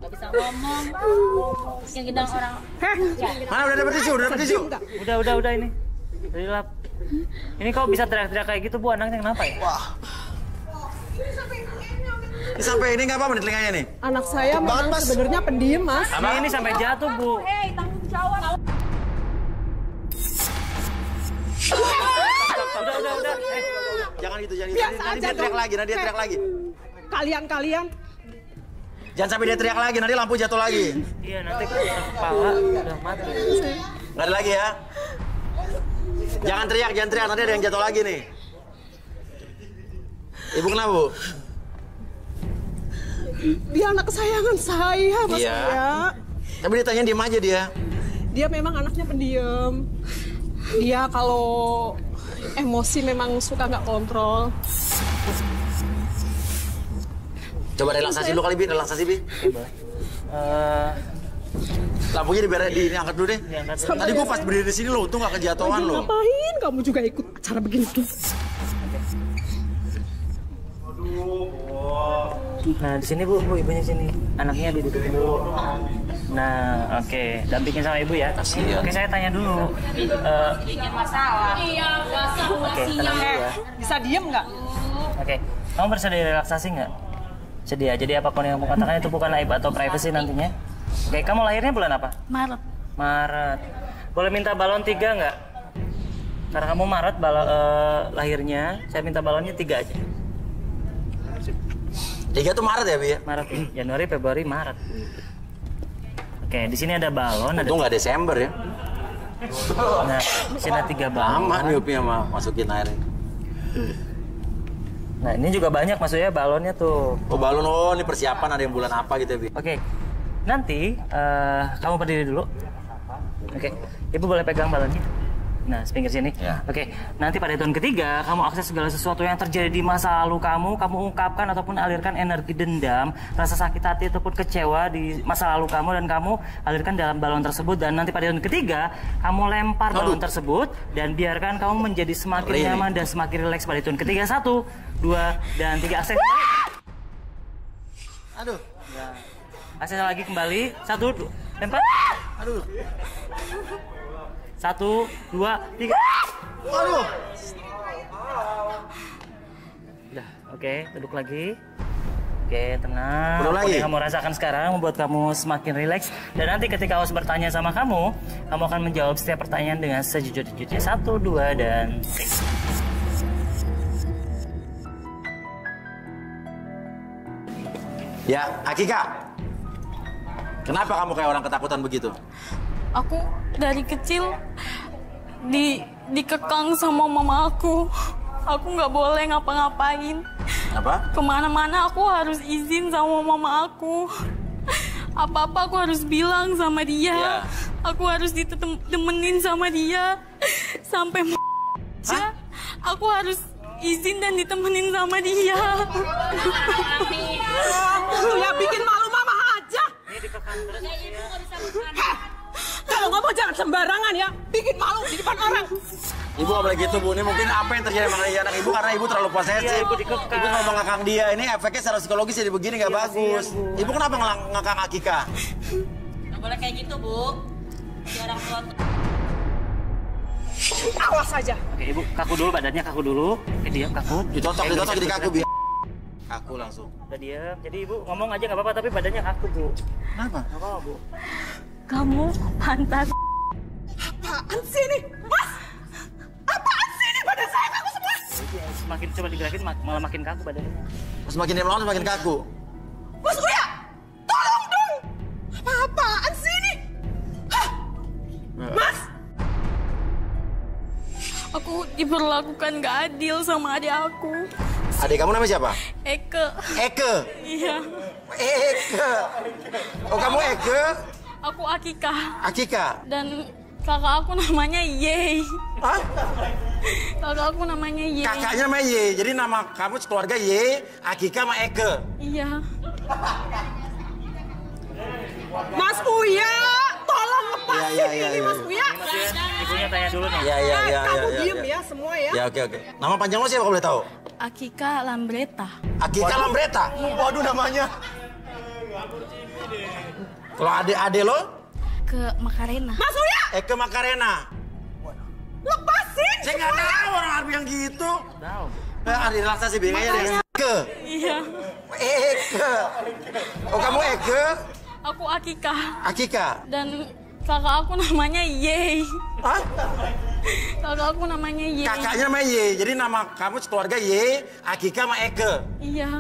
Gak bisa ngomong. Yang kita orang. Mana udah dapet tisu? Udah ini. Udah lap. Ini kok bisa teriak-teriak kayak gitu Bu, anaknya kenapa ya? Wah. Ini sampai ini nggak apa-apa nih telinganya nih? Anak saya memang sebenarnya pendiam, Mas. Ini sampai jatuh, Bu. Hei, tanggung jawab. Udah. Jangan gitu, jangan gitu. Biasa Nanti aja dia teriak dong. lagi, nanti dia teriak lagi. Kalian. Jangan sampai dia teriak lagi, nanti lampu jatuh lagi. Iya, nanti kepala udah mati. Nggak ada lagi ya? Jangan teriak, nanti ada yang jatuh lagi nih. Ibu kenapa, Bu? Dia anak kesayangan saya, Mas Iya. Uya. Tapi ditanya diem aja dia. Dia memang anaknya pendiam. Dia kalau emosi memang suka nggak kontrol. Coba relaksasi dulu kali, Bi. Relaksasi, Bi. Lampunya diangkat dulu deh. Tadi gua pas berdiri di sini lo, untung nggak kejatuhan lo. Ngapain kamu juga ikut acara begitu? Nah, di sini Bu, ibunya sini. Anaknya duduk dulu. Nah, oke. Dampingin sama ibu ya. Kasian. Oke, saya tanya dulu. Bikin masalah. Iya, Oke, tenang dulu ya. Bisa diem nggak? Oke, kamu bersedia relaksasi nggak? Sedia. Jadi apapun yang kamu katakan itu bukan aib atau privacy nantinya. Oke, kamu lahirnya bulan apa? Maret. Maret. Boleh minta balon 3 nggak? Karena kamu Maret lahirnya, saya minta balonnya 3 aja. 3 tuh Maret ya, Bi? Maret, Januari, Februari, Maret. Oke, di sini ada balon. Untung nggak Desember ya. Nah, di sini ada 3 balon. Lama niupnya masukin air. Nah, ini juga banyak maksudnya balonnya tuh. Oh, balon, ini persiapan ada yang bulan apa gitu ya, Bi? Oke, nanti kamu berdiri dulu. Oke, ibu boleh pegang balonnya. Nah, pinggir sini. Ya. Oke, nanti pada hitungan ketiga, kamu akses segala sesuatu yang terjadi di masa lalu kamu ungkapkan ataupun alirkan energi dendam, rasa sakit hati ataupun kecewa di masa lalu kamu, dan kamu alirkan dalam balon tersebut. Dan nanti pada hitungan ketiga, kamu lempar balon tersebut dan biarkan kamu menjadi semakin nyaman dan semakin rileks pada hitungan ketiga. 1, 2, dan 3. Akses kembali. Aduh. Ya. Akses lagi kembali. 1, 2, lempar. Aduh. 1, 2, 3. Aduh. Udah, oke, duduk lagi. Oke, tenang. Duduk lagi. Apa yang kamu rasakan sekarang membuat kamu semakin rileks. Dan nanti ketika host bertanya sama kamu akan menjawab setiap pertanyaan dengan sejujur-jujurnya. 1, 2, dan 3. Ya, Akika. Kenapa kamu kayak orang ketakutan begitu? Aku dari kecil dikekang sama mama aku. Aku nggak boleh ngapa-ngapain. Apa? Kemana-mana aku harus izin sama mama aku. Apa-apa aku harus bilang sama dia. Ya. Aku harus ditemenin sama dia. Sampai aku harus izin dan ditemenin sama dia. Ya bikin malu mama aja. Kalau ngomong jangan sembarangan ya. Bikin malu di depan orang. Ibu nggak boleh gitu, Bu. Ini mungkin apa yang terjadi sama anak ibu karena ibu terlalu posesif. Ibu dikekang. Ibu ngomong ngakang dia. Ini efeknya secara psikologis jadi begini nggak bagus. Ibu kenapa ngakang Akika? Nggak boleh kayak gitu, Bu. Di orang tua tuh. Awas aja. Oke, ibu kaku dulu badannya, kaku dulu. Oke, diam, kaku. Ditotok jadi kaku biar. Kaku langsung. Udah diam. Jadi ibu ngomong aja nggak apa-apa, tapi badannya kaku, Bu. Kenapa? Nggak apa-apa, Bu. Kamu pantas. Apaan sih ini? Mas! Apaan sih ini badan saya kaku semua? Semakin coba digerakin malah makin kaku badannya. Semakin dia melawan semakin kaku. Mas Uya! Tolong dong! Apa-apaan sih ini? Hah? Mas! Aku diperlakukan gak adil sama adik aku. Adik kamu namanya siapa? Eke. Eke? Iya. Eke. Oh, kamu Eke? Aku Akika. Akika? Dan kakak aku namanya Ye. Hah? Kakak aku namanya Ye. Kakaknya namanya Ye. Jadi nama kamu keluarga Ye, Akika sama Eke. Iya. Mas Uya! Tolong lepasin Ya. ini Mas Uya! Ibunya tanya dulu nih. Ya. Kamu diem ya semua ya. Ya, oke. Nama panjang lo siapa kalau boleh tahu? Akika Lambreta. Akika Lambreta? Waduh namanya. Kalau adik lo? Ke Makarena. Mas Uya! Eke Makarena. Lepasin! Saya nggak tahu orang Arab yang gitu. Tahu. Ada relaksasi bingung aja deh. Eke. Iya. Eke. Oh, kamu Eke? Aku Akika. Akika? Dan kakak aku namanya Ye. Hah? Kakak aku namanya Ye. Kakaknya namanya Ye. Jadi nama kamu keluarga Ye, Akika sama Eke. Iya.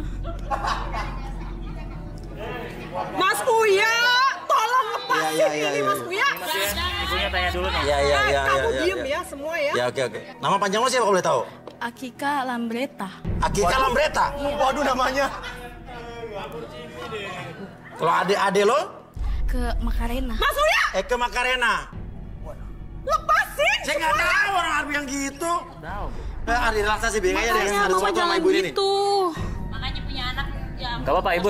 Mas Uya, tolong lepasin ini Mas Uya. Ibunya tanya dulu nih. Iya. Kamu diem ya semua ya. Ya, oke. Nama panjang lo siapa kalau boleh tahu? Akika Lambreta. Akika Lambreta? Waduh namanya. Kalau adik lo? Ke Makarena. Mas Uya! Eke Makarena. Lepasin! Saya nggak tahu orang Arbi yang gitu. Tahu. Ardi relaksasi bingung aja dengan ada sesuatu sama ibu ini. Makanya punya anak. Gak apa-apa, ibu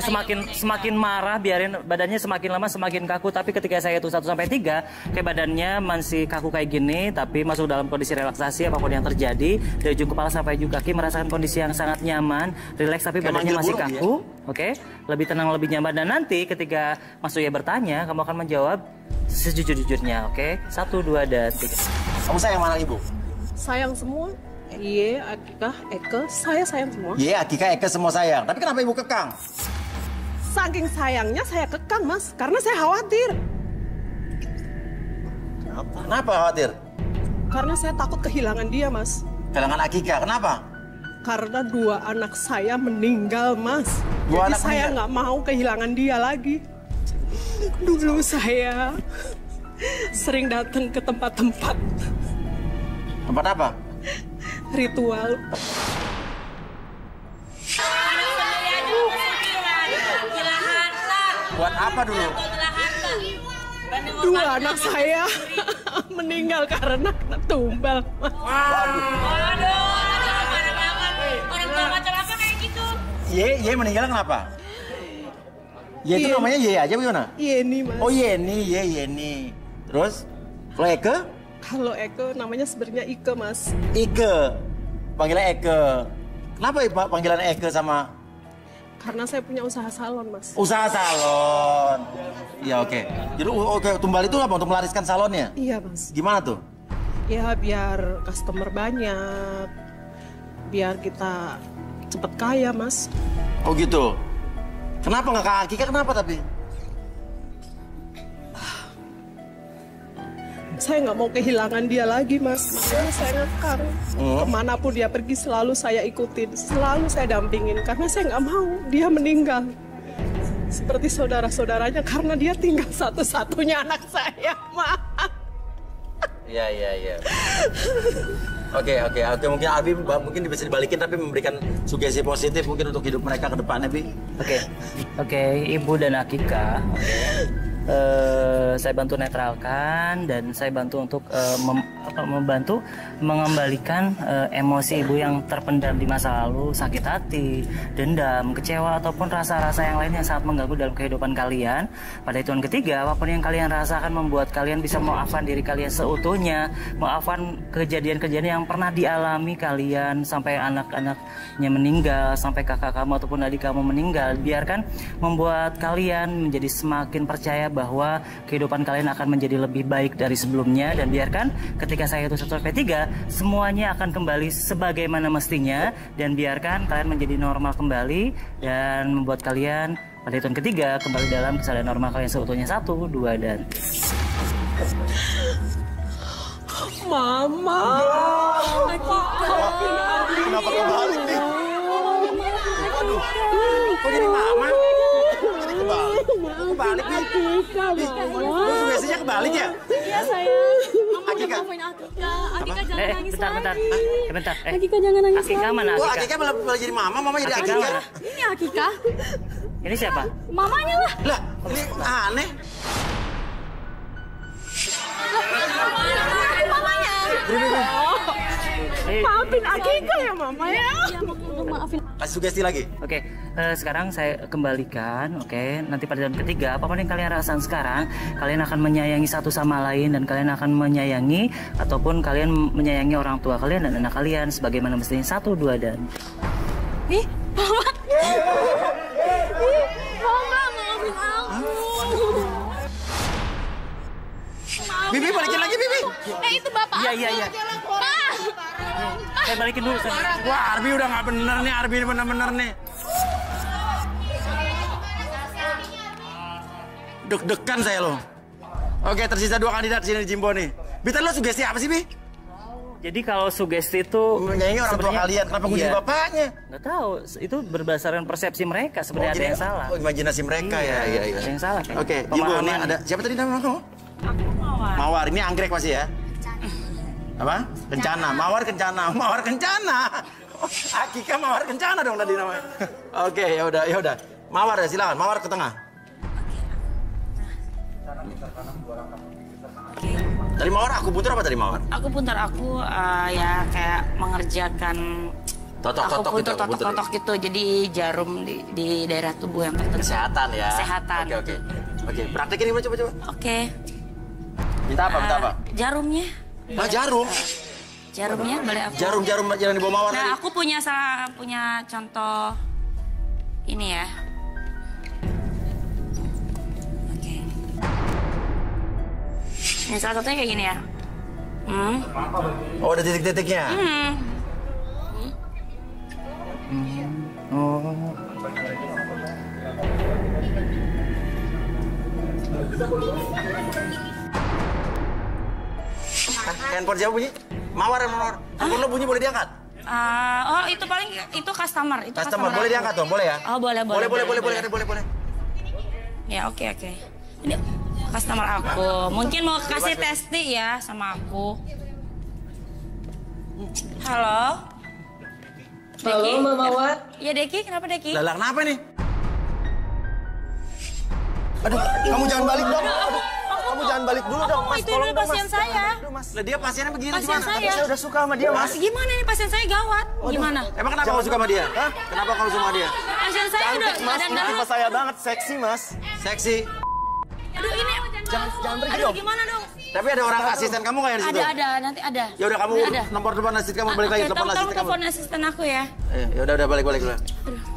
semakin marah, biarin badannya semakin lama semakin kaku. Tapi ketika saya hitung 1 sampai 3, kayak badannya masih kaku kayak gini, tapi masuk dalam kondisi relaksasi apapun yang terjadi, dari ujung kepala sampai ujung kaki merasakan kondisi yang sangat nyaman, rileks tapi kayak badannya masih kaku, oke? Lebih tenang, lebih nyaman. Dan nanti ketika Mas Uya bertanya, kamu akan menjawab sejujur-jujurnya, oke? 1, 2, dan 3. Kamu sayang mana ibu? Sayang semua. Iya, Akika, Eke, saya sayang semua. Iya, Akika, Eke semua sayang. Tapi kenapa ibu kekang? Saking sayangnya saya kekang, Mas. Karena saya khawatir. Kenapa khawatir? Karena saya takut kehilangan dia, Mas. Kehilangan Akika, kenapa? Karena 2 anak saya meninggal, Mas. Dua Jadi anak saya nggak mau kehilangan dia lagi. Dulu saya sering datang ke tempat-tempat. Tempat apa? Ritual. Buat apa dulu? 2 anak saya meninggal karena kena tumbal. Orang tua macam apa kayak gitu? Ye meninggal kenapa? Ye itu namanya Ye aja gimana? Yeni, Mas. Oh Yeni. Terus? Kalau Eke? Kalau Eke namanya sebenarnya Ike, Mas. Ike. Panggilan Eke. Kenapa panggilan Eke sama? Karena saya punya usaha salon, Mas. Usaha salon. Iya, oke. Jadi tumbal itu apa? Untuk melariskan salonnya? Iya, Mas. Gimana tuh? Ya biar customer banyak. Biar kita cepet kaya, Mas. Oh gitu. Kenapa nggak Kak Akika? Kenapa tapi? Saya nggak mau kehilangan dia lagi, Mas. Makanya saya ngekang. Kemanapun dia pergi selalu saya ikutin. Selalu saya dampingin. Karena saya nggak mau dia meninggal. Seperti saudara-saudaranya. Karena dia tinggal satu-satunya anak saya, Ma. Iya. Oke. Mungkin Abi mungkin bisa dibalikin tapi memberikan sugesti positif mungkin untuk hidup mereka ke depannya, Bi. Oke, Ibu dan Akika. Saya bantu netralkan dan saya bantu untuk membantu mengembalikan emosi ibu yang terpendam di masa lalu, sakit hati, dendam, kecewa ataupun rasa-rasa yang lain yang sangat mengganggu dalam kehidupan kalian. Pada hitungan ketiga, apapun yang kalian rasakan membuat kalian bisa memaafkan diri kalian seutuhnya, memaafkan kejadian-kejadian yang pernah dialami kalian sampai anak-anaknya meninggal, sampai kakak kamu ataupun adik kamu meninggal. Biarkan membuat kalian menjadi semakin percaya bahwa kehidupan kalian akan menjadi lebih baik dari sebelumnya, dan biarkan ketika saya hitung 1 sampai 3 semuanya akan kembali sebagaimana mestinya, dan biarkan kalian menjadi normal kembali dan membuat kalian pada hitung ketiga kembali dalam kesadaran normal kalian seutuhnya. 1, 2, dan Mama. Kenapa kebalik nih? Aduh, kok jadi mama? Kebalik nih. Biasanya kebalik ya? Iya sayang. Mama udah Akika. maafin Akika. Akika jangan nangis Bentar. Akika jangan nangis Akika mana? Wah, Akika malah jadi mama jadi Akika. Ini Akika. Ini siapa? Mamanya lah. Lah, ini aneh. Mamanya. Maafin Akika ya, Mama ya. Iya, maafin. Kasih sugesti lagi. Oke, sekarang saya kembalikan. Oke, nanti pada tahun ketiga, apapun yang kalian rasakan sekarang, kalian akan menyayangi satu sama lain, dan kalian akan menyayangi ataupun kalian menyayangi orang tua kalian dan anak kalian sebagaimana mestinya. 1, 2, dan Ih, Mama. Mama, maafin aku. Bibi balikin lagi, Bibi. Itu Bapak. Iya. Saya balikin dulu. Wah, Arbi udah nggak bener nih. Arbi bener-bener nih. Deg-degan saya loh. Oke, tersisa 2 kandidat sini di Jimbo nih. Bita, lo sugesti apa sih, Bi? Jadi kalau sugesti itu menyayangi orang tua kalian, kenapa gue jadi bapaknya? Nggak tahu, itu berdasarkan persepsi mereka sebenarnya ada yang salah. Oh, imajinasi mereka ya. Ada yang salah. Oke, Jimbo ini ada siapa tadi nama kamu? Aku Mawar. Mawar, ini anggrek pasti ya? Apa? Kencana, Mawar Kencana, Mawar Kencana. Akika Mawar Kencana dong tadi namanya. Oke, ya udah. Mawar ya, silakan. Mawar ke tengah. Dari Mawar aku puntur apa dari Mawar? Aku puntur, aku ya kayak mengerjakan totok gitu. Jadi jarum di daerah tubuh yang tertentu. Kesehatan ya. Kesehatan. Oke. Praktekin ini coba. Oke. Minta apa? Jarumnya. Jarum. Jarumnya boleh aku. Jarum yang di bawah Mawar. Nah, aku punya contoh ini ya. Oke. Ini salah satunya kayak gini ya. Oh, ada titik-titiknya. Oh. Handphone siapa bunyi? Mawar. Handphone lo bunyi boleh diangkat? Itu paling itu customer. Customer boleh diangkat dong, boleh ya? Oh, boleh. Boleh. Ya, oke. Ini customer aku. Mungkin mau kasih testing ya sama aku. Halo. Halo, Mbak Mawar. Iya, Deki. Kenapa, Deki? Lah, kenapa nih? Aduh, kamu jangan balik dong. Kamu jangan balik dulu dong, Mas. Itu dulu pasien saya. Aduh, Mas. Lah, dia pasiennya begini Pasien gimana? saya. Saya udah suka sama dia, Mas. Gimana nih pasien saya gawat? Gimana? Emang kenapa kamu suka sama dia? Hah? Kenapa kamu suka sama dia? Pasien saya udah Mas, ini tipe saya banget, seksi, Mas. Seksi. Aduh, ini Jangan pergi dong. Gimana dong? Tapi ada orang asisten kamu nggak yang di situ? Ada, nanti ada. Ya udah kamu nomor depan asisten kamu balik lagi telepon asisten kamu. Telepon asisten aku ya. Ya udah balik dulu.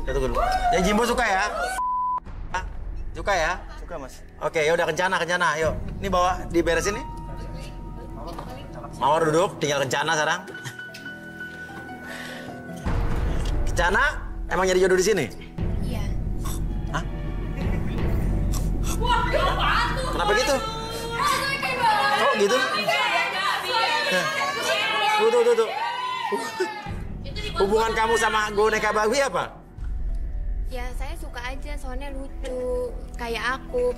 Ya tunggu dulu. Ya Jimbo suka ya? Suka ya? Suka, Mas. Oke, ya udah kencana. Yuk. Ini bawa diberesin nih. Mawar duduk, tinggal kencana sekarang. Kencana, emang nyari jodoh di sini? Iya. Hah? Kenapa gitu? Oh gitu? Tuh. Hubungan kamu sama boneka babi apa? Ya saya suka aja, soalnya lucu kayak aku.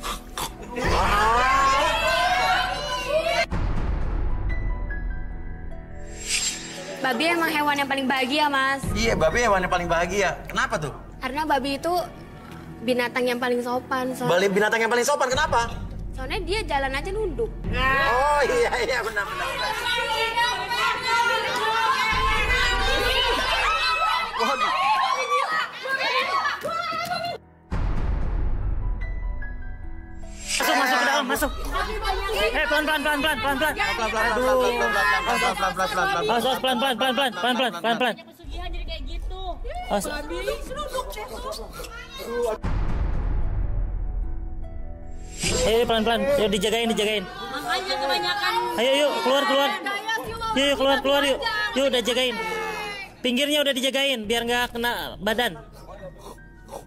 Babi emang hewan yang paling bahagia, Mas. Iya, babi hewan yang paling bahagia. Kenapa tuh? Karena babi itu binatang yang paling sopan. Binatang yang paling sopan, kenapa? Soalnya dia jalan aja nunduk. Oh iya, benar. Masuk ke dalam, masuk. Pelan. Pelan. Pesugihan jadi kayak gitu. Ayo pelan-pelan, yuk dijagain. Makanya kebanyakan. Ayo keluar. Yuk keluar yuk. Yuk udah jagain. Pinggirnya udah dijagain biar nggak kena badan.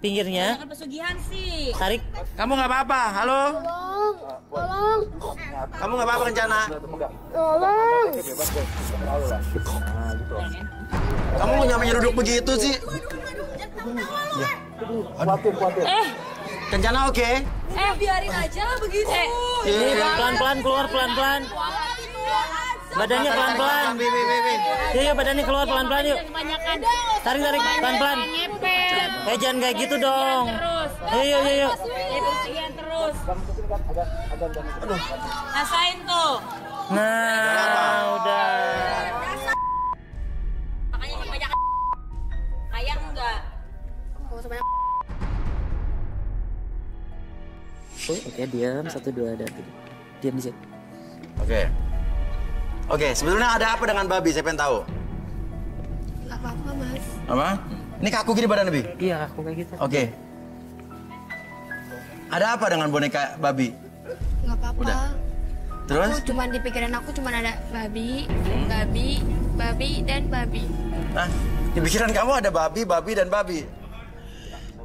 Pinggirnya. Kebanyakan pesugihan sih. Tarik. Kamu nggak apa-apa, halo? Tolong. Kamu nggak apa-apa kencana? Tolong. Kamu nyampe duduk begitu sih? Khawatir. Kencana oke? Biarin aja begitu. Pelan-pelan keluar pelan-pelan. Badannya pelan-pelan. Yuk badannya keluar pelan-pelan yuk. Tarik pelan-pelan. Jangan kayak gitu dong. Yuk. Pesugihan terus. Rasain tuh. Nah, udah. Makanya kebanyakan kayak enggak. Oke, diam 1 2 dan diam di situ. Oke, sebetulnya ada apa dengan babi? Saya pengen tahu. Gak apa-apa, Mas. Apa? Ini kaku gini badan Bi? Iya, kaku kayak gitu. Oke. Ada apa dengan boneka babi? Gak apa-apa. Udah. Terus? Cuman di pikiran aku cuman ada babi, dan babi. Hah? Di pikiran kamu ada babi, dan babi.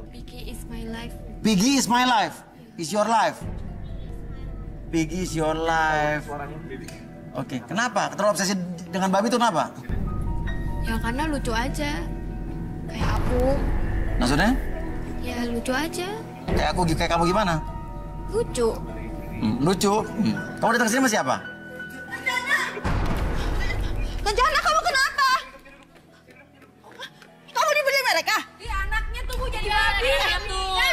Piggy is my life. Piggy is my life. Is your life. Piggy is your life. Oke, kenapa? Terobsesi dengan babi itu kenapa? Ya karena lucu aja. Kayak aku. Maksudnya? Ya lucu aja. Kayak aku, kayak kamu gimana? Lucu. Lucu? Kamu datang ke sini sama siapa? Kencana, kamu kenapa? Kamu dibeli mereka? Iya, anaknya tunggu jadi babi.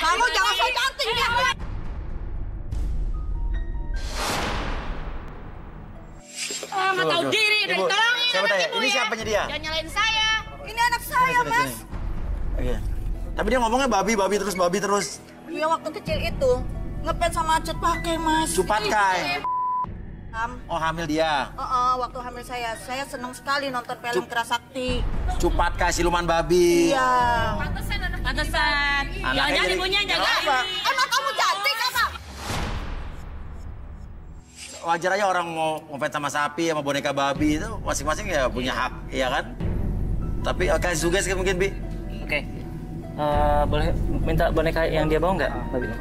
Kamu jangan so cantik ya. Nggak tahu diri, udah ditolongin Siapa anak tanya? ibu Ini ya. siapanya dia? Jangan nyalain saya. Ini anak saya, Mas. Oke. Tapi dia ngomongnya babi terus. Dia waktu kecil itu ngepet sama Cut pakai, Mas. Cupat kai. Oh, hamil dia. Waktu hamil saya senang sekali nonton film Kerasakti. Cupat kai siluman babi. Iya. Pantesan. Jangan-jangan ibunya jaga apa? Emang kamu cantik apa? Wajar aja orang mau ngefans sama sapi, sama boneka babi itu masing-masing ya punya hak, iya kan? Tapi kasih sugesti mungkin, Bi. Oke. Boleh minta boneka yang dia bawa nggak, babi?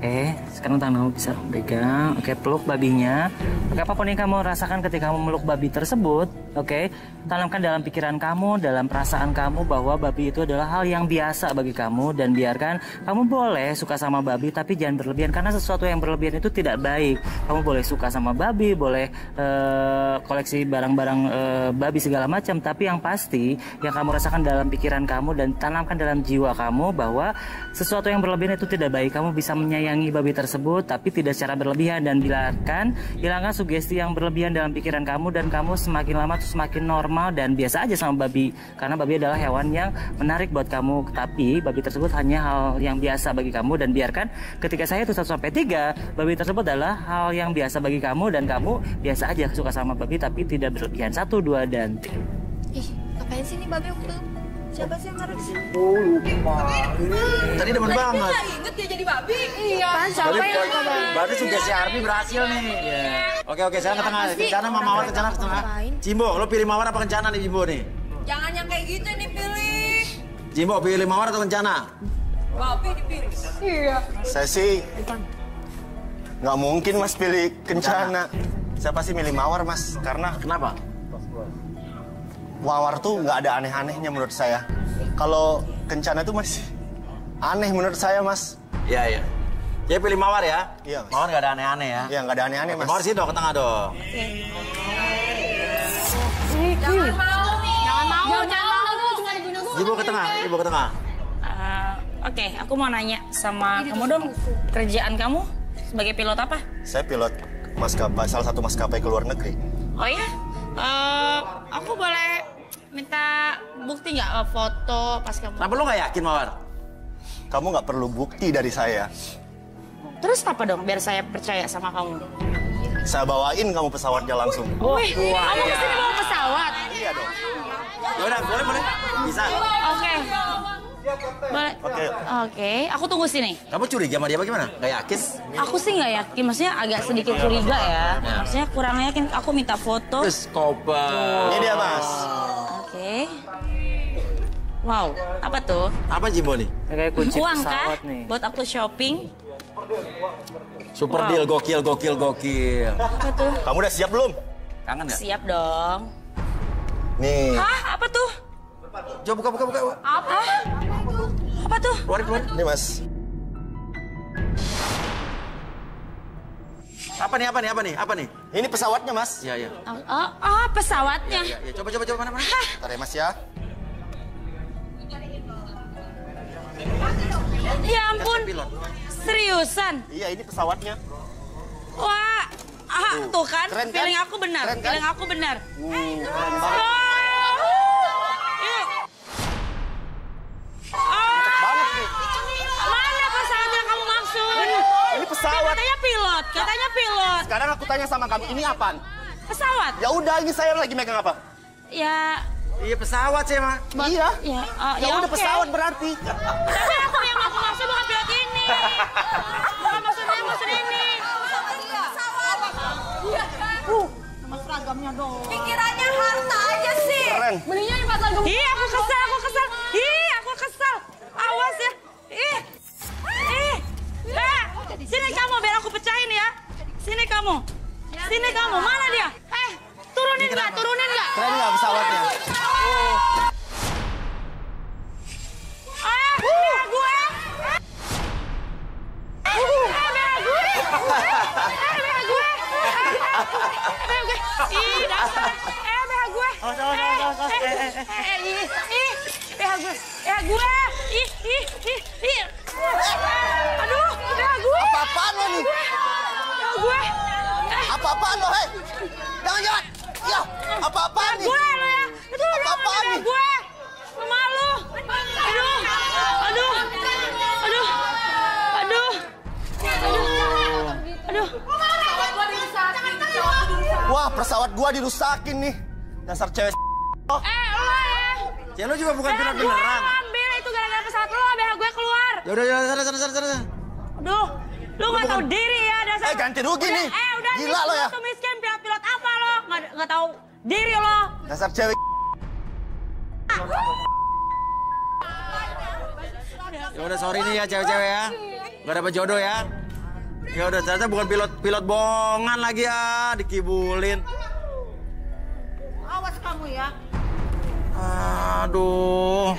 Oke, sekarang tangan kamu bisa pegang. Oke, peluk babinya. Oke, apapun yang kamu rasakan ketika kamu meluk babi tersebut, oke, tanamkan dalam pikiran kamu, dalam perasaan kamu bahwa babi itu adalah hal yang biasa bagi kamu dan biarkan kamu boleh suka sama babi tapi jangan berlebihan karena sesuatu yang berlebihan itu tidak baik. Kamu boleh suka sama babi, boleh koleksi barang-barang babi segala macam, tapi yang pasti yang kamu rasakan dalam pikiran kamu dan tanamkan dalam jiwa kamu bahwa sesuatu yang berlebihan itu tidak baik. Kamu bisa menyayangi babi tersebut tapi tidak secara berlebihan dan hilangkan sugesti yang berlebihan dalam pikiran kamu dan kamu semakin lama tuh semakin normal dan biasa aja sama babi karena babi adalah hewan yang menarik buat kamu tapi babi tersebut hanya hal yang biasa bagi kamu dan biarkan ketika saya itu 1 sampai 3 babi tersebut adalah hal yang biasa bagi kamu dan kamu biasa aja suka sama babi tapi tidak berlebihan. 1, 2, dan 3. Ih, ngapain sih nih babi waktu? Siapa sih yang naruh di sini? Tadi demen banget. Ingat dia jadi babi? Iya. Siapa yang babi? Berarti sugesti Army berhasil nih. Oke, sekarang ke tengah. Kencana sama Mawar, Kencana ke tengah. Cimbo, lo pilih Mawar apa Kencana nih, Cimbo nih? Jangan yang kayak gitu nih pilih. Cimbo, pilih Mawar atau Kencana? Babi dipilih. Iya. Saya sih nggak mungkin Mas pilih Kencana. Saya pasti milih Mawar, Mas. Karena kenapa? Mawar tuh nggak ada aneh-anehnya menurut saya. Kalau Kencana tuh masih aneh menurut saya, Mas. Iya. Dia pilih Mawar ya? Iya, Mas. Mawar nggak ada aneh-aneh ya? Iya, nggak ada aneh-aneh, Mas. Mawar sih dong, ke tengah dong. Jangan mau. Cuma dibunuh. Ibu ke tengah, Ibu ke tengah. Oke, aku mau nanya sama kamu dong. Kerjaan kamu sebagai pilot apa? Saya pilot maskapai, salah satu maskapai ke luar negeri. Oh ya? Aku boleh minta bukti nggak foto pas kamu? Kenapa lo nggak yakin, Mawar? Kamu nggak perlu bukti dari saya. Terus apa dong biar saya percaya sama kamu? Saya bawain kamu pesawatnya langsung. Wih, kamu kesini bawa pesawat? Iya dong. Yaudah, boleh. Bisa. Oke. Boleh. Oke, aku tunggu sini. Kamu curiga sama dia bagaimana? Nggak yakin? Aku sih nggak yakin, maksudnya agak sedikit curiga ya. Maksudnya kurang yakin, aku minta foto. Terus koper. Ini dia, Mas. Oke. Wow, apa tuh? Apa Jimbo nih? Kayak kunci Uang kah? pesawat nih. Buat aku shopping. Super deal, gokil. Apa tuh? Kamu udah siap belum? Kangen nggak? Siap dong. Nih. Hah? Apa tuh? Coba buka. Apa? Apa tuh? Keluarin. Ini, Mas. Apa nih? Ini pesawatnya, Mas. Iya. Oh, pesawatnya. Ya, coba mana? Bentar ya, Mas ya. Ya ampun. Seriusan? Iya, ini pesawatnya. Wah, tuh kan? Keren, kan? Feeling aku benar. Keren, kan? Feeling aku benar. Keren banget. Banget nih. Mana pesawat yang kamu maksud? Ini pesawat. Katanya pilot. Sekarang aku tanya sama kamu, ini apaan? Pesawat? Ya udah, ini saya lagi megang apa? Ya. Iya pesawat sih, Mak. Iya. Ya udah oke. pesawat berarti. Tapi aku yang aku maksud bukan pilot ini. Bukan maksud ini. Nama seragamnya dong. Pikirannya harta aja sih. Keren. Belinya di pasar gemuk. Ih, aku kesel. Awas ya. Sini kamu biar aku pecahin ya. Sini kamu. Sini kamu. Mana dia? Turunin nggak? Turunin nggak? Keren nggak pesawatnya? Bea gue. Bea gue. Bea gue. Ih, dasar. Bea gue. Bea gue. Bea gue. Ih. Aduh, bea gue. Apa-apaan lo nih? Bea gue. Apa-apaan lo, hei? Jangan. Ya, apa-apaan nih? Gue lo ya. Itu apa-apaan nih? Gue. Malu. Aduh. Wah, pesawat gua dirusakin nih. Dasar cewek. Lo ya. Ya lo juga bukan pilot beneran. Ambil itu gara-gara pesawat lo, bea gue keluar. Ya udah, sana. Aduh, lu nggak tahu diri ya dasar. Ganti rugi nih. Udah. Gila lo ya. Lu miskin, pilot apa lo? Nggak tahu diri lo. Dasar cewek. Ya udah sorry nih ya cewek-cewek ya. Gak dapet jodoh ya. Ya udah ternyata bukan pilot bohongan lagi ya, dikibulin. Awas kamu ya. Aduh.